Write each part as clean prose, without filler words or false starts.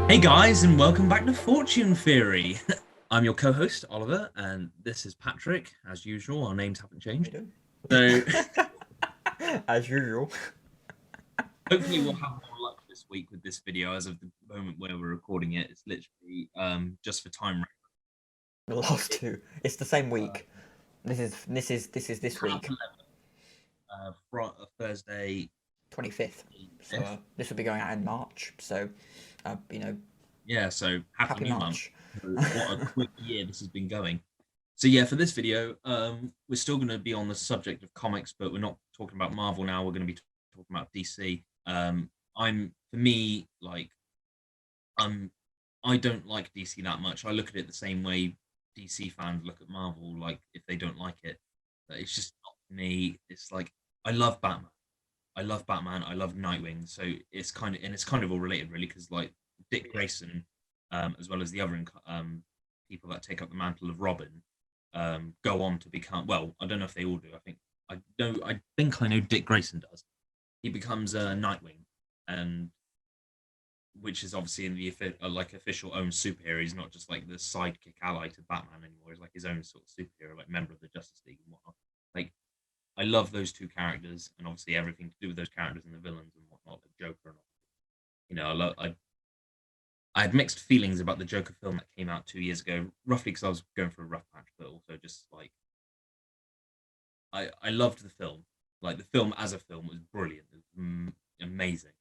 Hey guys, and welcome back to Fortune Theory. I'm your co-host Oliver, and this is Patrick. As usual, our names haven't How you changed, doing? so As usual. hopefully we'll have more luck this week with this video. As of the moment where we're recording it, it's literally just for time. The last It's two. It's the same uh, week. This is this half week, 11, Thursday. 25th. So 5th. this will be going out in March. So, uh, you know, Yeah, so happy happy new month. March. What a quick year this has been going. So yeah, for this video, we're still going to be on the subject of comics, but we're not talking about Marvel now. We're going to be talking about DC. For me, like, I don't like DC that much. I look at it the same way DC fans look at Marvel, like if they don't like it. But it's just not for me. It's like I love Batman. I love Batman. I love Nightwing. So it's kind of all related really, because like Dick Grayson, as well as the other people that take up the mantle of Robin, go on to become. Well, I don't know if they all do. I know. I think I know Dick Grayson does. He becomes Nightwing, and which is obviously in the like official own superhero. He's not just like the sidekick ally to Batman anymore. He's like his own sort of superhero, like member of the Justice League and whatnot. Like I love those two characters, and obviously everything to do with those characters and the villains and whatnot, like Joker and all. I love. I had mixed feelings about the Joker film that came out 2 years ago, roughly because I was going through a rough patch, but also just like I loved the film. Like the film as a film was brilliant, it was amazing.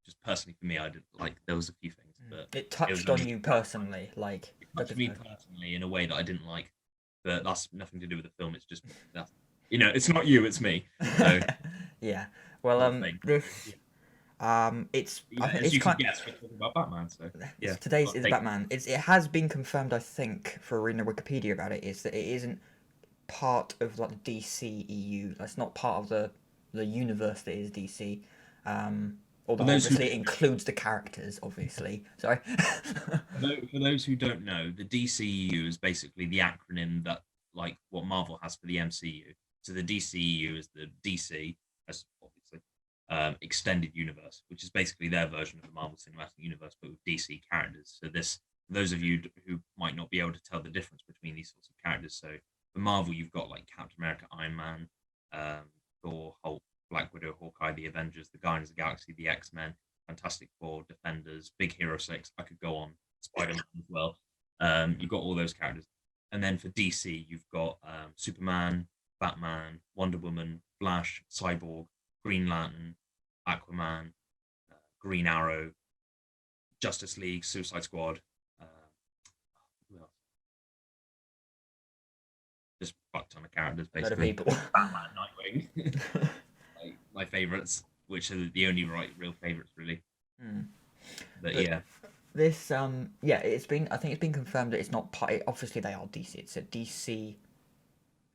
Just personally for me, I did like there was a few things, but It it was touched on only you personally, like it touched me personally in a way that I didn't like. But that's nothing to do with the film. It's just that it's not you, it's me. So Yeah. Well, sort of thing. So, this yeah. I Yeah, think as it's you can kind. guess, we're talking about Batman. So It's yeah, today's I'll is take Batman. It has been confirmed, I think, for reading the Wikipedia about it, is that it isn't part of like the DCEU. That's not part of the universe that is DC. for Although those who obviously it includes the characters, obviously. Sorry. for those who don't know, the DCEU is basically the acronym that like what Marvel has for the MCU. So the DCEU is the DC, as obviously extended universe, which is basically their version of the Marvel Cinematic Universe, but with DC characters. So this, for those of you who might not be able to tell the difference between these sorts of characters. So for Marvel, you've got like Captain America, Iron Man, Thor, Hulk, Black Widow, Hawkeye, the Avengers, the Guardians of the Galaxy, the X-Men, Fantastic Four, Defenders, Big Hero 6. I could go on. Spider-Man as well. You've got all those characters. And then for DC, you've got Superman, Batman, Wonder Woman, Flash, Cyborg, Green Lantern, Aquaman, Green Arrow, Justice League, Suicide Squad. Uh, well, just a fuck ton of characters, A lot of basically. people. Batman, Nightwing, like my favorites, which are the only real favorites, really. Hmm. But But yeah, this yeah, it's been, I think it's been confirmed that it's not part. Obviously they are DC. It's a DC.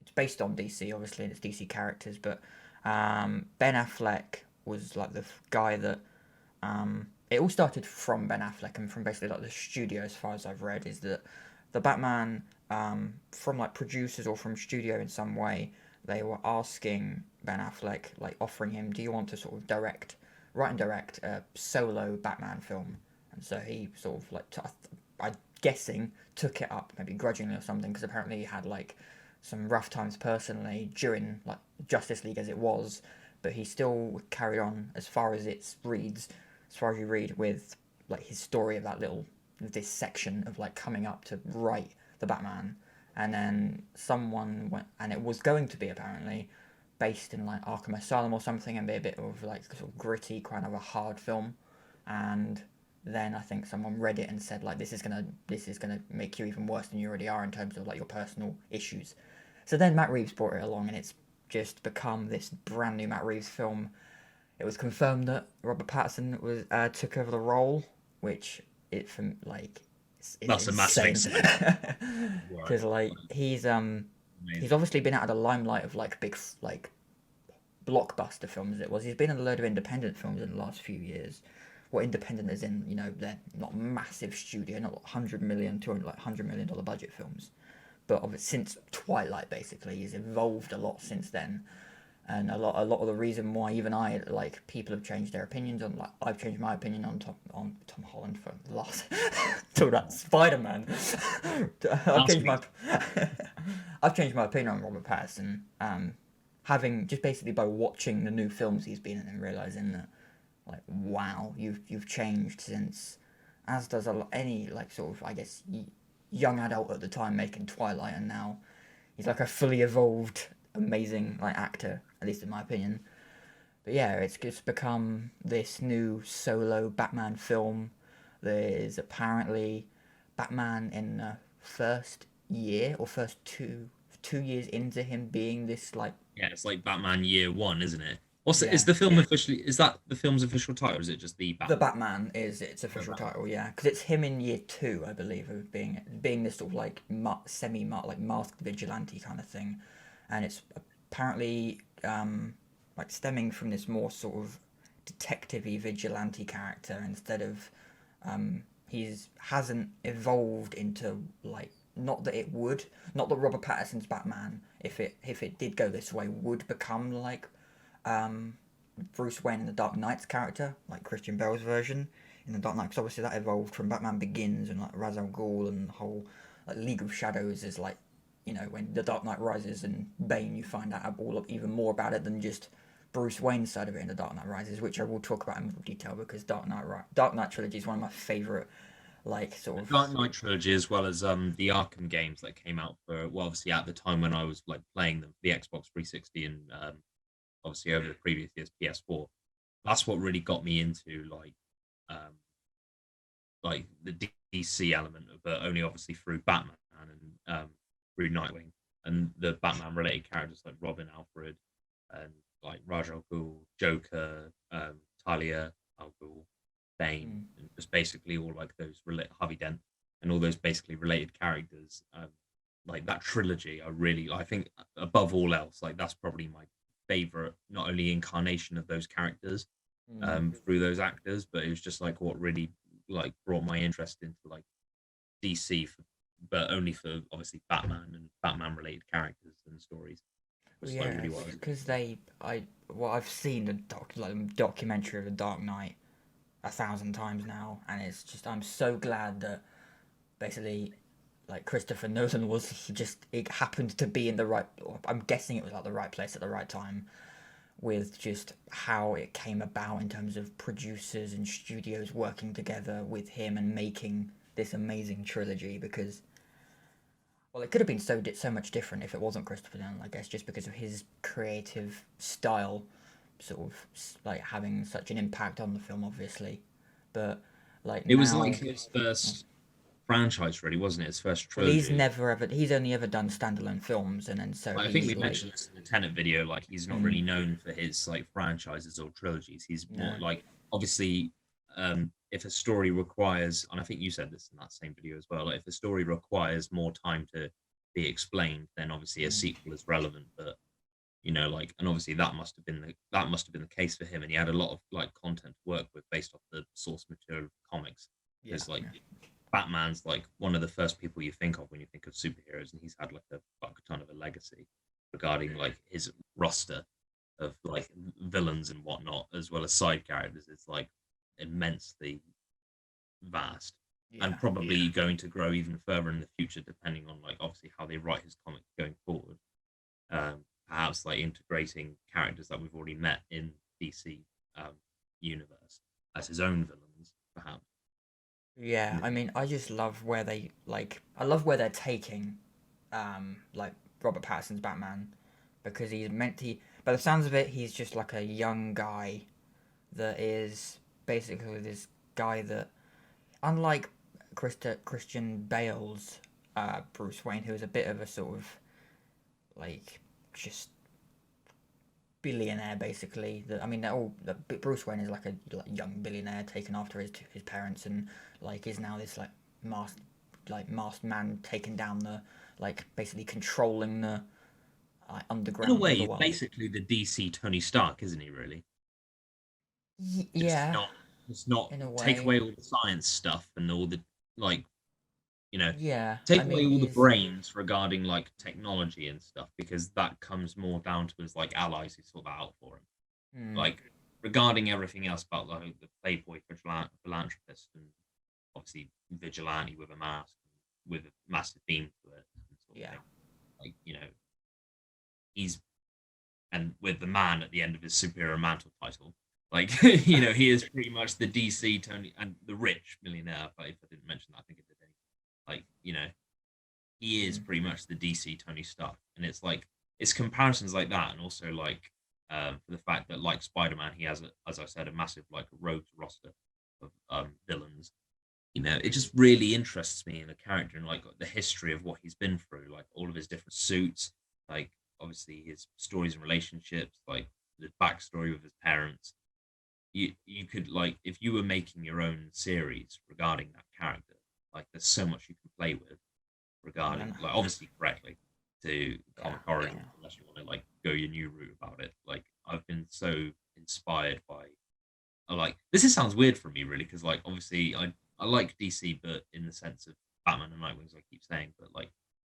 It's based on DC, obviously, and it's DC characters. But Ben Affleck was like the guy that it all started from Ben Affleck and from basically like the studio, as far as I've read, is that the Batman, from like producers or from studio in some way, they were asking Ben Affleck, like offering him, do you want to sort of write and direct a solo Batman film? And so he sort of like, I'm guessing, took it up, maybe grudgingly or something, because apparently he had like some rough times personally during like Justice League as it was, but he still carried on as far as it reads, as far as you read, with like his story of that little this section of like coming up to write the Batman, and then someone went, and it was going to be apparently based in like Arkham Asylum or something, and be a bit of like sort of gritty, kind of a hard film, and then I think someone read it and said like this is gonna make you even worse than you already are in terms of like your personal issues. So then Matt Reeves brought it along, and it's just become this brand new Matt Reeves film. It was confirmed that Robert Pattinson was took over the role, which it from like is that's a massive insane excitement. Word. because like Like, he's amazing. obviously been out of the limelight of like big like blockbuster films. It was he's been in a load of independent films in the last few years. What independent is in, they're not massive studio, not 100 million, 200 like $100 million budget films, but of it since Twilight basically he's evolved a lot since then. And a lot of the reason why even I like people have changed their opinions on, like, I've changed my opinion on Tom Holland for the last till that Spider-Man. I've Last changed my week. I've changed my opinion on Robert Pattinson. Having just basically by watching the new films he's been in and realizing that, like, wow, you've changed since, as does any, like, sort of, I guess, young adult at the time making Twilight, and now he's like a fully evolved, amazing, like, actor, at least in my opinion. But yeah, it's just become this new solo Batman film. There's apparently Batman in the first year or first two years into him being this, like, Yeah, it's like Batman Year One, isn't it? What's it? Is yeah. the film officially? Is that the film's official title? Or is it just the The Batman? Batman is its The official Batman. title, yeah, because it's him in year two, I believe, of being this sort of like semi like masked vigilante kind of thing, and it's apparently like stemming from this more sort of detective-y vigilante character instead of he's hasn't evolved into, like, not that it would, not that Robert Pattinson's Batman, if it did go this way, would become like um Bruce Wayne in the Dark Knight's character, like Christian Bale's version in the Dark Knight, because obviously that evolved from Batman Begins and, like, Ra's al Ghul and the whole, like, League of Shadows is like, when the Dark Knight rises and Bane, you find out all even more about it than just Bruce Wayne's side of it in the Dark Knight Rises, which I will talk about in more detail because Dark Knight trilogy is one of my favorite, like, sort The of. Dark Knight trilogy, as well as the Arkham games that came out for, well, obviously at the time when I was like playing them, the Xbox 360, and obviously over the previous year's PS4. That's what really got me into um, like the DC element of it, only obviously through Batman and through Nightwing and the Batman related characters like Robin, Alfred, and like Raj Al Ghul, Joker, Talia Al Ghul, Bane, Mm, and just basically all like those Harvey Dent and all those basically related characters. Like that trilogy, I think above all else, like that's probably my favorite, not only incarnation of those characters mm. through those actors, but it was just like what really like brought my interest into like DC, but only for obviously Batman and Batman related characters and stories, which Well, is like yeah, really it's what I was because into. I've seen the documentary of the Dark Knight 1,000 times now, and it's just, I'm so glad that basically, like, Christopher Nolan was, he just, it happened to be in the right, I'm guessing it was at the right place at the right time, with just how it came about in terms of producers and studios working together with him and making this amazing trilogy. Because, well, it could have been so much different if it wasn't Christopher Nolan, I guess, just because of his creative style, sort of like having such an impact on the film, obviously. But, like, It was like now, his first franchise, really, wasn't it? His first well, he's trilogy. never ever, he's only ever done standalone films, and then so I think he's we like, mentioned this in the Tenet video. Like he's not mm, really known for his like franchises or trilogies. He's more no, like obviously, if a story requires, and I think you said this in that same video as well. Like, if a story requires more time to be explained, then obviously a mm, sequel is relevant. But like, and obviously that must have been the case for him, and he had a lot of like content to work with based off the source material of comics. yeah, Because like yeah, Batman's like one of the first people you think of when you think of superheroes, and he's had like a fuck ton of a legacy regarding like his roster of like villains and whatnot, as well as side characters. It's like immensely vast, and yeah. probably going to grow even further in the future, depending on like obviously how they write his comics going forward. Perhaps like integrating characters that we've already met in DC universe as his own villains, perhaps in Yeah, the I future. mean, I just love where they, like, I love where they're taking, like, Robert Pattinson's Batman, because by the sounds of it, he's just like a young guy that is basically this guy that, unlike Christian Bale's Bruce Wayne, who is a bit of a sort of, like, just billionaire, basically. I mean, they're all, Bruce Wayne is like a, like, young billionaire taken after his parents, and, like, is now this, like, masked man taking down the, like, basically controlling the, In a underground way, of the he's world. basically the DC Tony Stark, isn't he? Really, just Yeah, not, just not in a take way. away all the science stuff and all the like, You know, Yeah, I take away mean, all the he's brains regarding like technology and stuff, because that comes more down to his like allies who sort that out for him. mm, Like regarding everything else about like the playboy philanthropist and obviously vigilante with a mask, with a massive theme to it, and sort of yeah, thing. Like, you know, he's and with the man at the end of his superior mantle title. Like, you know, he is pretty much the DC Tony and the rich millionaire. But if I didn't mention that, I think it did. Like, you know, he is mm, pretty much the DC Tony Stark, and it's like it's comparisons like that, and also like for the fact that like Spider-Man, he has, as I said, a massive like rogues roster of villains. You know, it just really interests me in the character and like the history of what he's been through, like all of his different suits, like obviously his stories and relationships, like the backstory with his parents. You could like if you were making your own series regarding that character, like there's so much you can play with regarding and like obviously correctly to yeah, comic yeah, origins, unless you want to like go your new route about it. Like I've been so inspired by like this is sounds weird for me really, because like obviously I like DC, but in the sense of Batman and Nightwing, as I keep saying, but like,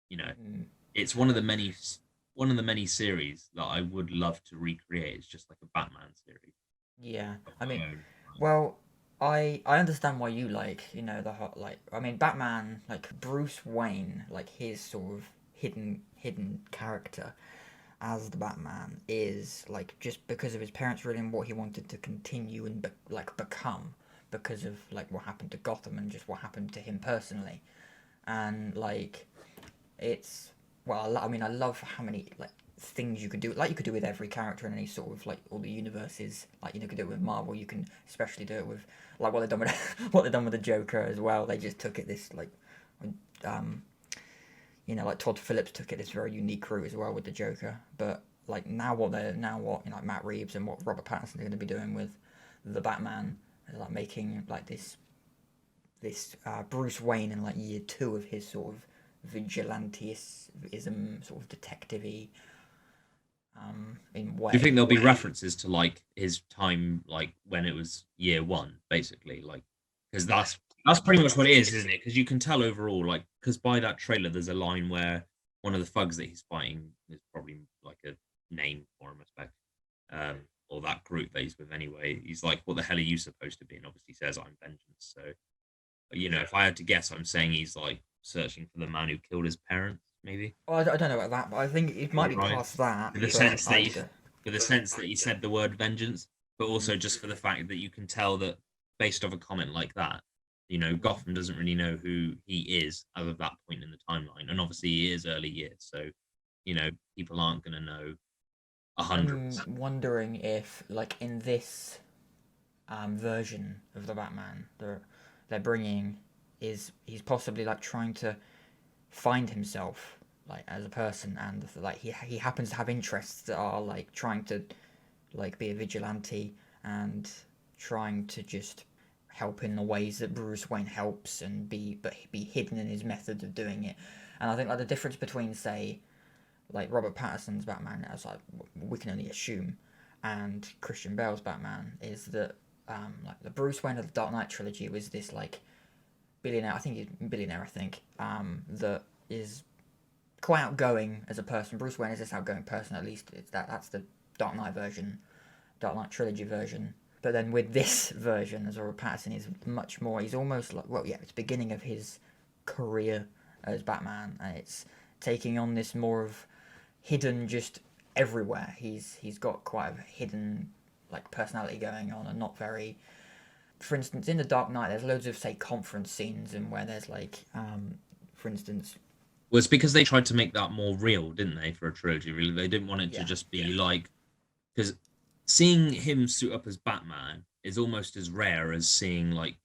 you know, mm, it's one of the many series that I would love to recreate. It's just like a Batman series yeah. of I mean, my own. well, I understand why you like, the hot like. I mean, Batman, like Bruce Wayne, like his sort of hidden character as the Batman is like just because of his parents really and what he wanted to continue and become because of like what happened to Gotham and just what happened to him personally, and like it's I mean I love how many like things you could do, like you could do with every character in any sort of like all the universes, like you could do it with Marvel, you can especially do it with like what they've done with what they've done with the Joker as well. They just took it this like um like Todd Phillips took it this very unique route as well with the Joker. But like now what like Matt Reeves and what Robert Pattinson are going to be doing with the Batman, like making like this Bruce Wayne in like year two of his sort of vigilanteism, sort of detective-y in Do you think way. there'll be references to like his time, like when it was year one, basically, like because that's pretty much what it is, isn't it? Because you can tell overall, like, because by that trailer, there's a line where one of the thugs that he's fighting is probably like a name for him, I expect, or that group that he's with anyway. He's like, "What the hell are you supposed to be?" And obviously says, "I'm vengeance." So, you know, if I had to guess, I'm saying he's like searching for the man who killed his parents, maybe. Well, I don't know about that, but I think it might be Right. past that. In the But sense that I, you, for the sense that you said the word vengeance, but mm, also just for the fact that you can tell that based off a comment like that, you know, mm, Gotham doesn't really know who he is as of that point in the timeline, and obviously he is early years, so you know people aren't going to know a hundred I'm percent. wondering if like in this version of the Batman they're bringing is he's possibly like trying to find himself like as a person, and like he happens to have interests that are like trying to like be a vigilante and trying to just help in the ways that Bruce Wayne helps and be hidden in his method of doing it. And I think like the difference between say like Robert Pattinson's Batman, as like we can only assume, and Christian Bale's Batman is that like the Bruce Wayne of the Dark Knight trilogy was this like billionaire. I think he's billionaire. I think that is quite outgoing as a person. Bruce Wayne is this outgoing person. At least it's that's the Dark Knight version, Dark Knight trilogy version. But then with this version, as Robert Pattinson is much more. He's almost like it's beginning of his career as Batman, and it's taking on this more of hidden just everywhere. He's got quite a hidden like personality going on, and not very. For instance, in the Dark Knight, there's loads of say conference scenes and where there's like, for instance, Well, it's because they tried to make that more real, didn't they, for a trilogy? Really, they didn't want it to yeah, just be like because seeing him suit up as Batman is almost as rare as seeing like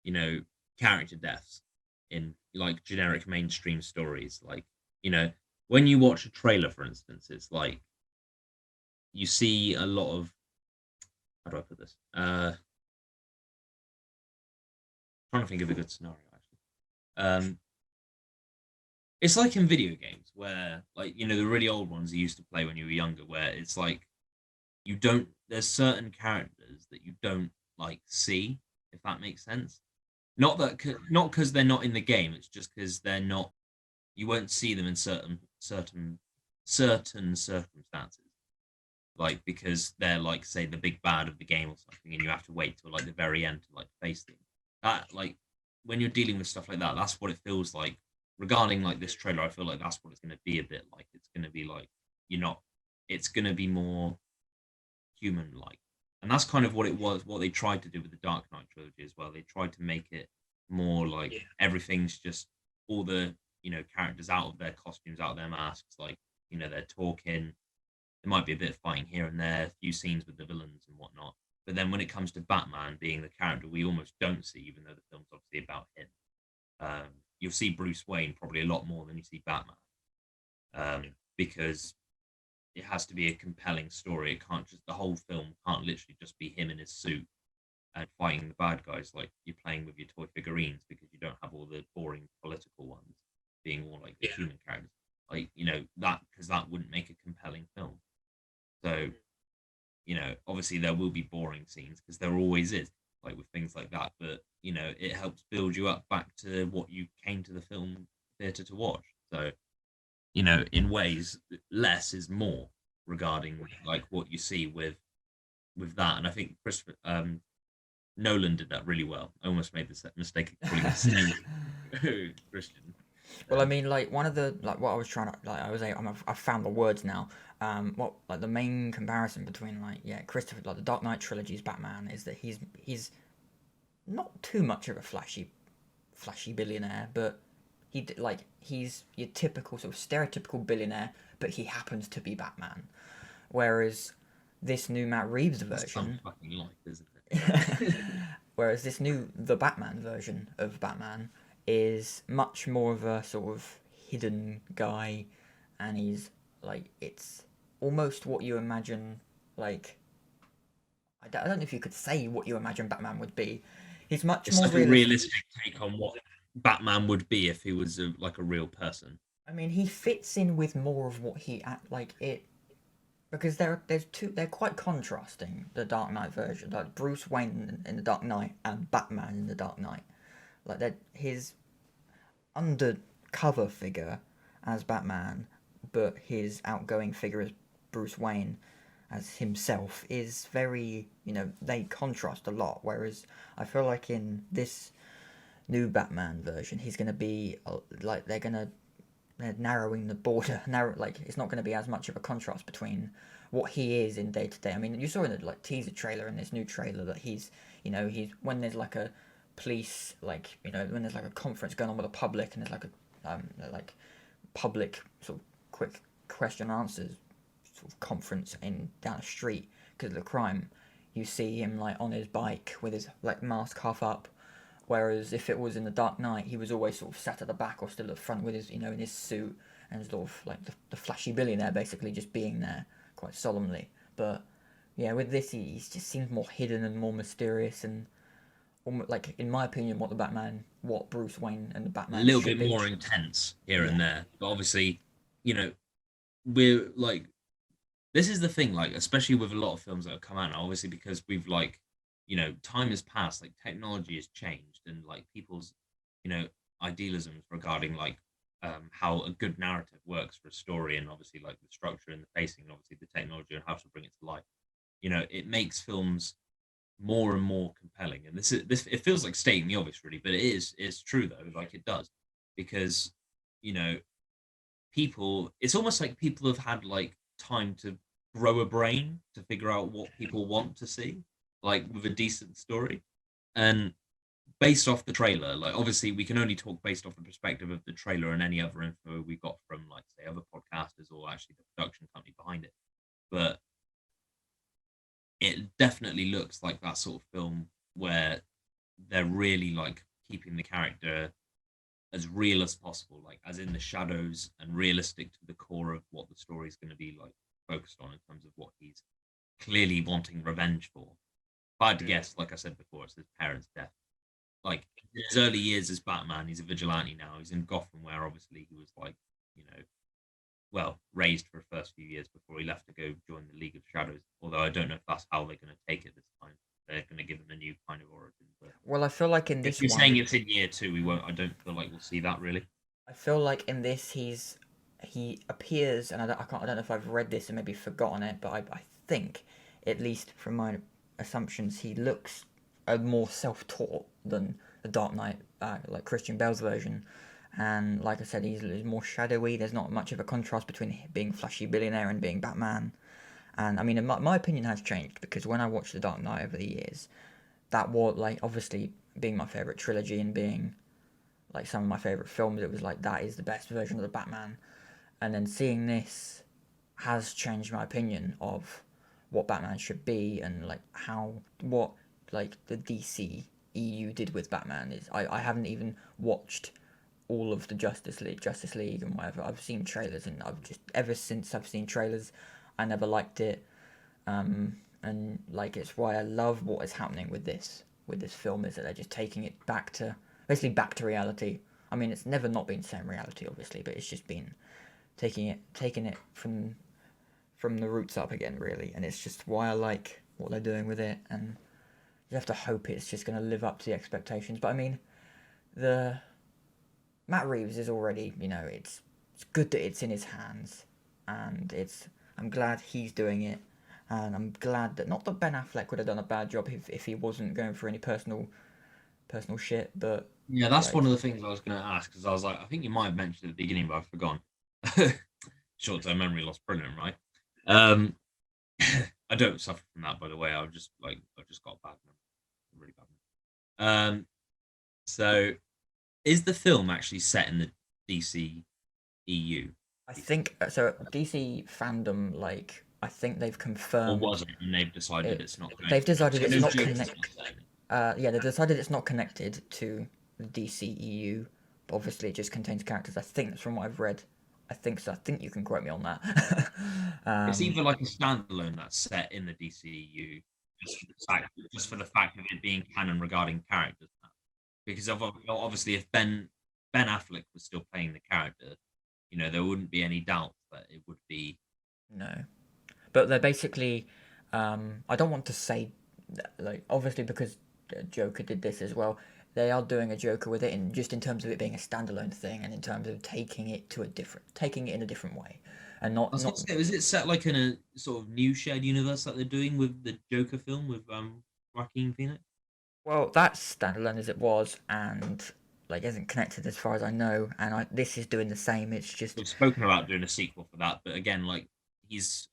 you know character deaths in like generic mainstream stories. Like you know when you watch a trailer, for instance, it's like you see a lot of how do I put this? Trying to think of a good scenario actually. It's like in video games where like you know the really old ones you used to play when you were younger, where it's like you don't there's certain characters that you don't like see, if that makes sense. Not because they're not in the game. It's just because they're not. You won't see them in certain circumstances, like because they're like say the big bad of the game or something, and you have to wait till like the very end to like face them. That like when you're dealing with stuff like that, that's what it feels like. Regarding like this trailer, I feel like that's what it's going to be a bit like. It's going to be like you're not. It's going to be more human like, and that's kind of what it was. What they tried to do with the Dark Knight trilogy as well. They tried to make it more like everything's just all the characters out of their costumes, out of their masks, like they're talking. There might be a bit of fighting here and there, a few scenes with the villains and whatnot. But then when it comes to Batman being the character we almost don't see, even though the film's obviously about him, you'll see Bruce Wayne probably a lot more than you see Batman, because it has to be a compelling story. It can't just the whole film can't literally just be him in his suit and fighting the bad guys like you're playing with your toy figurines, because you don't have all the boring political ones being all like the human characters. Like that, because that wouldn't make a compelling film. So obviously there will be boring scenes because there always is, like with things like that. But it helps build you up back to what you came to the film theater to watch. So in ways, less is more regarding like what you see with that. And I think Christopher Nolan did that really well. I almost made the mistake of calling him Christian. Well, I mean, like one of the like what I was trying to like I found the words now. What like the main comparison between Christopher like the Dark Knight trilogy's Batman is that he's not too much of a flashy billionaire, but he's your typical sort of stereotypical billionaire, but he happens to be Batman. Whereas this new Matt Reeves version, fucking life, isn't it? whereas this new the Batman version of Batman is much more of a sort of hidden guy, and he's like it's almost what you imagine. Like I don't know if you could say what you imagine Batman would be. He's much It's more like a realistic take on what Batman would be if he was like a real person. I mean, he fits in with more of what he act like it because they're quite contrasting. The Dark Knight version, like Bruce Wayne in the Dark Knight and Batman in the Dark Knight, like that his undercover figure as Batman, but his outgoing figure as Bruce Wayne as himself is very, they contrast a lot. Whereas I feel like in this new Batman version, he's going to be like they're narrowing the border. Like it's not going to be as much of a contrast between what he is in day to day. I mean, you saw in the like teaser trailer in this new trailer that he's when there's like a police when there's like a conference going on with the public and there's like a like public sort of quick question answers sort of conference in down the street because of the crime, you see him like on his bike with his like mask half up. Whereas if it was in the Dark Knight, he was always sort of sat at the back or still at the front with his in his suit and sort of like the flashy billionaire basically just being there quite solemnly. But yeah, with this he just seems more hidden and more mysterious and almost like in my opinion what Bruce Wayne and the A Batman little should bit be. more intense here and there, but obviously, you know, we're like this is the thing, like especially with a lot of films that have come out now, obviously because we've like, time has passed, like technology has changed, and like people's, you know, idealisms regarding like how a good narrative works for a story, and obviously like the structure and the pacing, and obviously the technology and how to bring it to life. It makes films more and more compelling. And this it feels like stating the obvious, really, but it's true though. Like it does, because you know people. It's almost like people have had like time to grow a brain to figure out what people want to see, like with a decent story. And based off the trailer, like obviously we can only talk based off the perspective of the trailer and any other info we got from like say other podcasters or actually the production company behind it. But it definitely looks like that sort of film where they're really like keeping the character as real as possible, like as in the shadows and realistic to the core of what the story is going to be like focused on in terms of what he's clearly wanting revenge for. If I had to guess, like I said before, it's his parents' death. Like in his early years as Batman, he's a vigilante now. He's in Gotham, where obviously he was like, well, raised for the first few years before he left to go join the League of Shadows. Although I don't know if that's how they're going to take it this time. they're going to give him a new kind of origin. But Well, I feel like in if this you're saying one, it's in year 2, we won't. I don't feel like we'll see that really. I feel like in this he appears, and I don't know if I've read this and maybe forgotten it, but I think, at least from my assumptions, he looks more self-taught than the Dark Knight, like Christian Bale's version. And like I said, he's more shadowy. There's not much of a contrast between being a flashy billionaire and being Batman. And I mean, my opinion has changed because when I watched The Dark Knight over the years, that was like obviously being my favorite trilogy and being like some of my favorite films, it was like that is the best version of the Batman. And then seeing this has changed my opinion of what Batman should be and like what like the DCEU did with Batman is I haven't even watched all of the Justice League and whatever. I've seen trailers and I've just ever since I've seen trailers, I never liked it. And like it's why I love what is happening with this film is that they're just taking it back to basically back to reality. I mean, it's never not been the same reality, obviously, but it's just been taking it from the roots up again, really. And it's just why I like what they're doing with it, and you have to hope it's just going to live up to the expectations. But I mean, the Matt Reeves is already, it's good that it's in his hands, and I'm glad he's doing it, and I'm glad that not that Ben Affleck would have done a bad job if he wasn't going through any personal shit, but Yeah, that's yeah, one of the things I was going to ask because I was like, I think you might have mentioned at the beginning, but I've forgotten. Short-term memory loss, brilliant, right? Um, I don't suffer from that, by the way. I've just got bad memory, really bad memory. So is the film actually set in the DCEU, I think so. DC fandom, like I think they've or confirmed was it, and they've decided it. it's not going They've to be? decided So it's no not Joker's connect. not set. Yeah, they've decided it's not connected to the DCEU. But obviously, it just contains characters. I think that's from what I've read. I think so. I think you can quote me on that. It's um, either like a standalone that's set in the DCEU, just for the fact of it being canon regarding characters. Because obviously, if Ben Affleck was still playing the character, there wouldn't be any doubt that it would be. no, but they're basically. I don't want to say, like, obviously because Joker did this as well. They are doing a Joker with it, in just in terms of it being a standalone thing, and in terms of taking it in a different way, and I was going not. to say, is it set like in a sort of new shared universe that they're doing with the Joker film with Joaquin Phoenix? Well, that's standalone as it was, and like isn't connected as far as I know. And this is doing the same. It's just We've spoken about doing a sequel for that, but again, like he's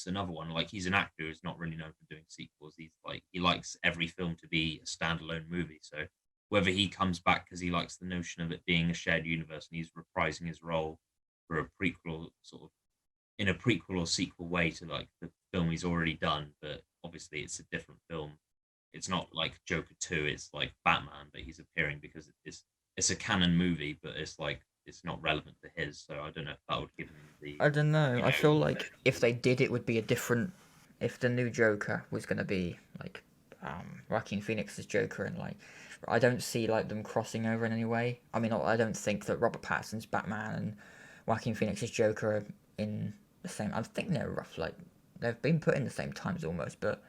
another one. Like he's an actor who's not really known for doing sequels. He likes every film to be a standalone movie. So whether he comes back because he likes the notion of it being a shared universe and he's reprising his role for a prequel, sort of in a prequel or sequel way to like the film he's already done, but obviously it's a different film. It's not like Joker 2, it's like Batman, but he's appearing because it's a canon movie, but it's like it's not relevant to his. So I don't know if that would give him the I don't know. you I feel know like if they did, it would be a different. If the new Joker was gonna be like Joaquin Phoenix's Joker, and like I don't see like them crossing over in any way. I mean, I don't think that Robert Pattinson's Batman and Joaquin Phoenix's Joker are in the same. I think they're rough. Like they've been put in the same times almost, but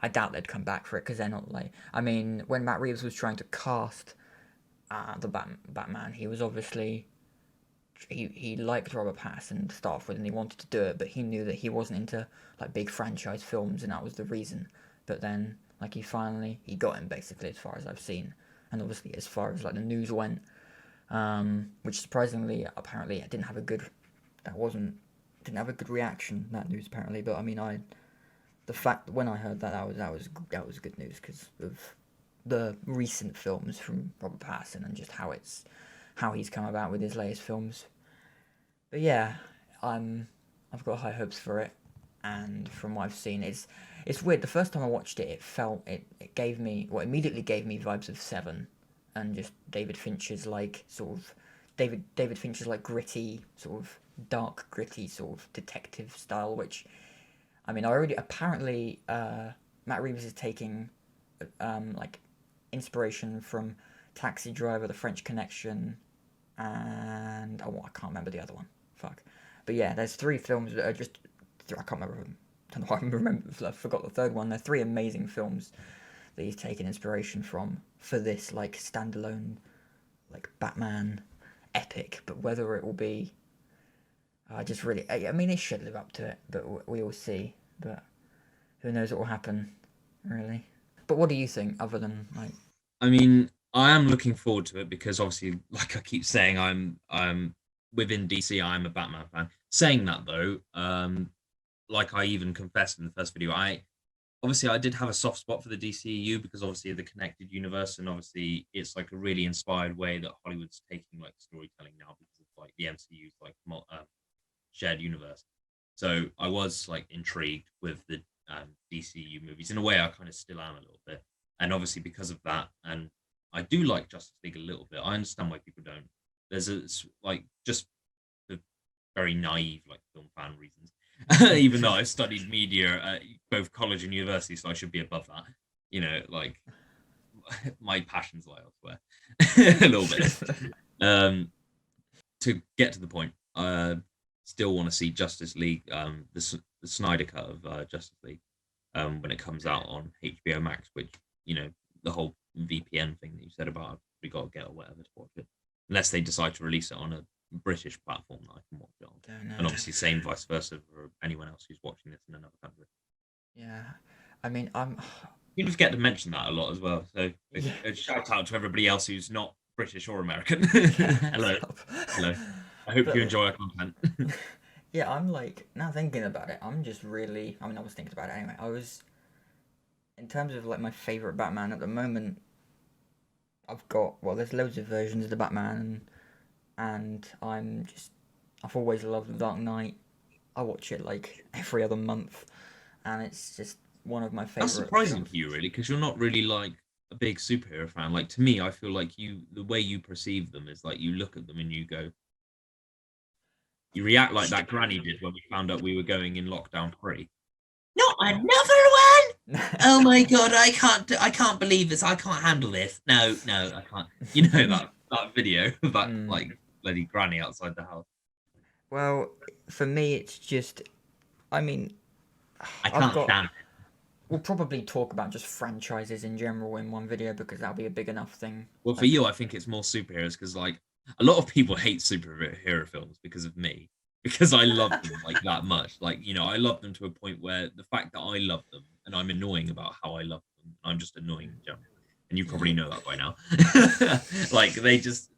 I doubt they'd come back for it because they're not like. I mean, when Matt Reeves was trying to cast the Batman, he was obviously he liked Robert Pattinson to start off with, and he wanted to do it, but he knew that he wasn't into like big franchise films, and that was the reason. But then, like he got him basically, as far as I've seen, and obviously as far as like the news went, which surprisingly, apparently, it didn't have a good. That wasn't didn't have a good reaction, that news apparently. But I mean, the fact when I heard that was good news because of the recent films from Robert Pattinson and just how he's come about with his latest films. But yeah, I've got high hopes for it, and from what I've seen, it's weird. The first time I watched it, it gave me immediately gave me vibes of Seven, and just David Fincher's like sort of David Fincher's like gritty sort of dark gritty sort of detective style, which I mean I already apparently Matt Reeves is taking like inspiration from Taxi Driver, The French Connection, and I can't remember the other one. Fuck. But yeah, there's three films that are just I can't remember them. I don't know why I remember. I forgot the third one. They're three amazing films, that he's taken inspiration from for this like standalone like Batman epic. But whether it will be, just really, I mean, it should live up to it, but we will see. But who knows what will happen, really. But what do you think, other than like? I mean, I am looking forward to it because obviously, like I keep saying, I'm within DC. I'm a Batman fan. Saying that though, like I even confessed in the first video, I did have a soft spot for the DCEU because obviously of the connected universe, and obviously it's like a really inspired way that Hollywood's taking like storytelling now because of like the MCU's like shared universe. So I was like intrigued with the DCU movies. In a way, I kind of still am a little bit, and obviously because of that, and I do like Justice League a little bit. I understand why people don't. There's like just the very naive like film fan reasons. Even though I studied media at both college and university, so I should be above that. You know, like my passions lie elsewhere a little bit. To get to the point, still want to see Justice League, the Snyder cut of Justice League, when it comes out on HBO Max, which, you know, the whole VPN thing that you said about we got to get or whatever to watch it, unless they decide to release it on a British platform that I can watch it on, and obviously same vice versa for anyone else who's watching this in another country. Yeah, I mean, You forget to mention that a lot as well. So a shout out to everybody else who's not British or American. Hello. I hope you enjoy our content. Yeah, I'm like, now thinking about it, I'm just really, I mean, I was thinking about it anyway. In terms of like my favorite Batman at the moment, there's loads of versions of the Batman, and I've always loved The Dark Knight. I watch it like every other month, and it's just one of my favorite. That's surprising for you, really, because you're not really like a big superhero fan. Like, to me, I feel like the way you perceive them is like you look at them and you go, you react like that granny did when we found out we were going in lockdown 3. Not another one! Oh my god, I can't believe this. I can't handle this. No, I can't. You know that video of that like bloody granny outside the house. Well, for me, it's just, I mean, I can't stand it. We'll probably talk about just franchises in general in one video because that'll be a big enough thing. Well, for you, I think it's more superheroes because like a lot of people hate superhero films because of me, because I love them like that much. Like, you know, I love them to a point where the fact that I love them and I'm annoying about how I love them, I'm just annoying in general. And you probably know that by now. Like they just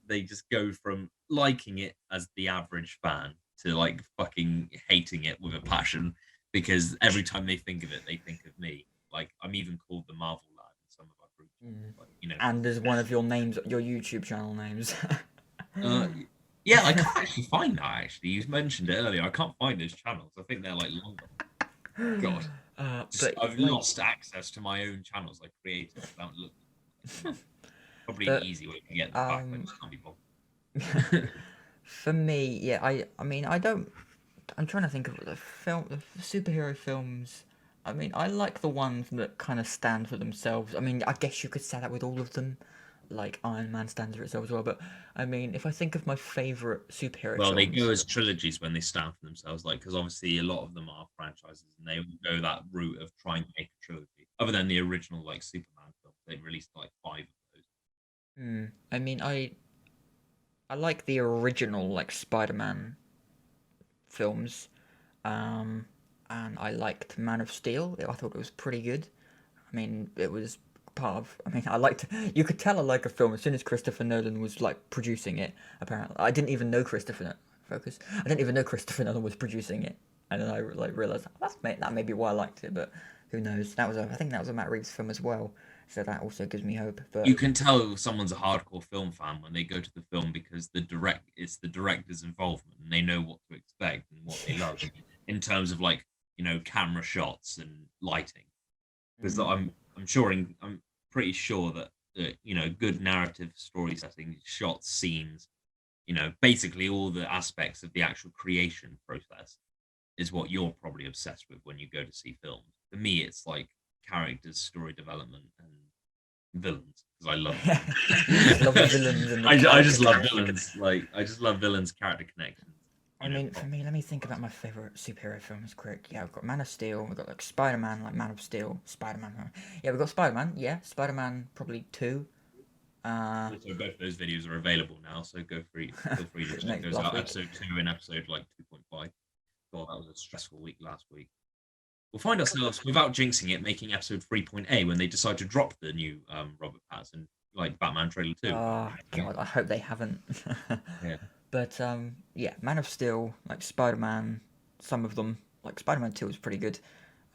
go from liking it as the average fan to like fucking hating it with a passion, because every time they think of it, they think of me. Like, I'm even called the Marvel lad in some of our groups. Like, you know. And as one of your names, your YouTube channel names. Yeah, I can't actually find that. Actually, you mentioned it earlier. I can't find those channels. I think they're like longer. God, I've lost access to my own channels I created without looking. Probably an easy way to get them back. I just can't be bothered. For me, yeah, I mean, I'm trying to think of the superhero films. I mean, I like the ones that kind of stand for themselves. I mean, I guess you could say that with all of them. Like Iron Man stands for itself as well. But I mean, if I think of my favorite superhero films, they go as trilogies when they stand for themselves. Like, because obviously a lot of them are franchises, and they go that route of trying to make a trilogy. Other than the original like Superman film, they released like 5 of those. I mean, I like the original like Spider-Man films, and I liked Man of Steel. I thought it was pretty good. I mean, it was you could tell I like a film as soon as Christopher Nolan was like producing it. Apparently, I didn't even know Christopher Nolan was producing it, and then I like realized that may be why I liked it. But who knows? I think that was a Matt Reeves film as well, so that also gives me hope. But you can tell someone's a hardcore film fan when they go to the film because it's the director's involvement, and they know what to expect and what they love in terms of like, you know, camera shots and lighting. Because I'm pretty sure that you know, good narrative story setting, shots, scenes, you know, basically all the aspects of the actual creation process is what you're probably obsessed with when you go to see films. For me, it's like characters, story development, and villains, because I love love the villains. And I just love villains. Like, I just love villains' character connections. I mean, for me, let me think about my favorite superhero films quick. Yeah, we've got Man of Steel. We've got like Spider-Man, like Man of Steel, Spider-Man. Yeah, we've got Spider-Man. Yeah, Spider-Man probably two. Also, both of those videos are available now, so feel free to check Next those last out. week. Episode 2 and episode like 2.5. God, that was a stressful week last week. We'll find ourselves, without jinxing it, making episode 3.A when they decide to drop the new Robert Pattinson like Batman trailer 2. Oh God, I hope they haven't. Yeah. But yeah, Man of Steel, like Spider-Man, some of them, like Spider-Man 2 was pretty good.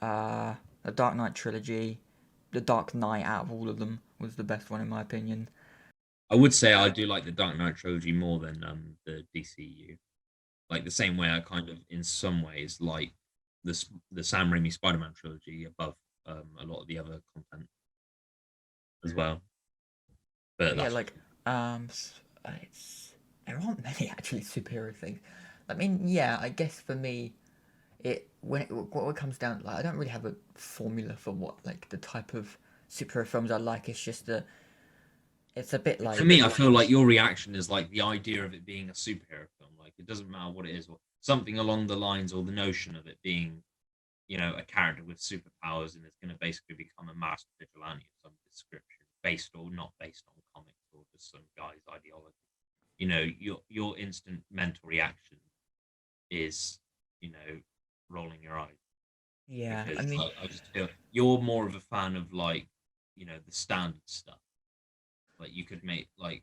The Dark Knight trilogy, the Dark Knight out of all of them was the best one in my opinion. I would say I do like the Dark Knight trilogy more than the DCEU. Like the same way I kind of, in some ways, like the Sam Raimi Spider-Man trilogy above a lot of the other content as well. But Yeah, that's like it's there aren't many actually superhero things. I mean, yeah, I guess for me, what it comes down like I don't really have a formula for what like the type of superhero films I like. It's just it's a bit for like me. I feel like your reaction is like the idea of it being a superhero film. Like it doesn't matter what it is, or something along the lines, or the notion of it being, a character with superpowers and is going to basically become a master vigilante of some description, based or not based on comics or just some guy's ideology. Your instant mental reaction is, rolling your eyes yeah. I because mean, I just feel you're more of a fan of like, the standard stuff. Like you could make like,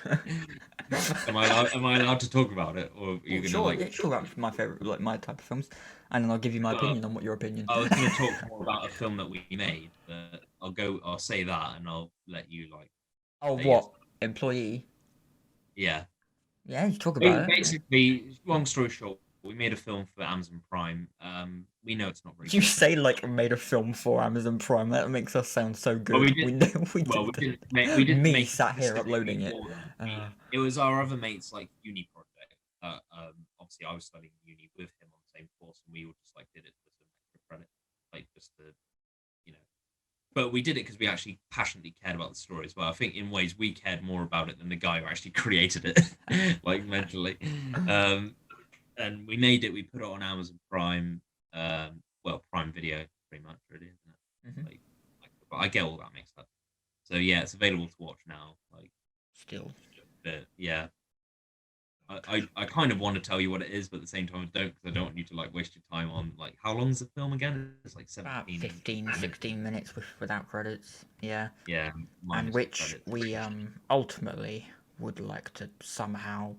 am I allowed to talk about it, or are you well, gonna sure, like? yeah, sure. That's my favorite, like my type of films, and then I'll give you my Well, opinion on what your opinion. I was gonna talk more about a film that we made, but I'll say that, and I'll let you like Oh, say yes. what employee? Yeah. Yeah, you talk about it. Basically, long story short, we made a film for Amazon Prime. We know it's not very You good. say like made a film for Amazon Prime. That makes us sound so Well, we good. We did. know we Well, did. we didn't Me make it sat here specifically uploading it. for them. It was our other mate's like uni project. Obviously, I was studying uni with him on the same course, and we all just like did it for some extra credit, like just to, you know. But we did it because we actually passionately cared about the story as well. I think in ways we cared more about it than the guy who actually created it, like mentally. Um, and we made it. We put it on Amazon Prime. Well, Prime Video, pretty much, really, isn't Hmm. it? But I get all that mixed up. So yeah, it's available to watch now. Like, Still, but yeah, I kind of want to tell you what it is, but at the same time, I don't, because I don't want you to like waste your time on like how long is the film again? It's like about 17 15, minutes. 16 minutes without credits. Yeah, Yeah, and minus the which credits. we ultimately would like to somehow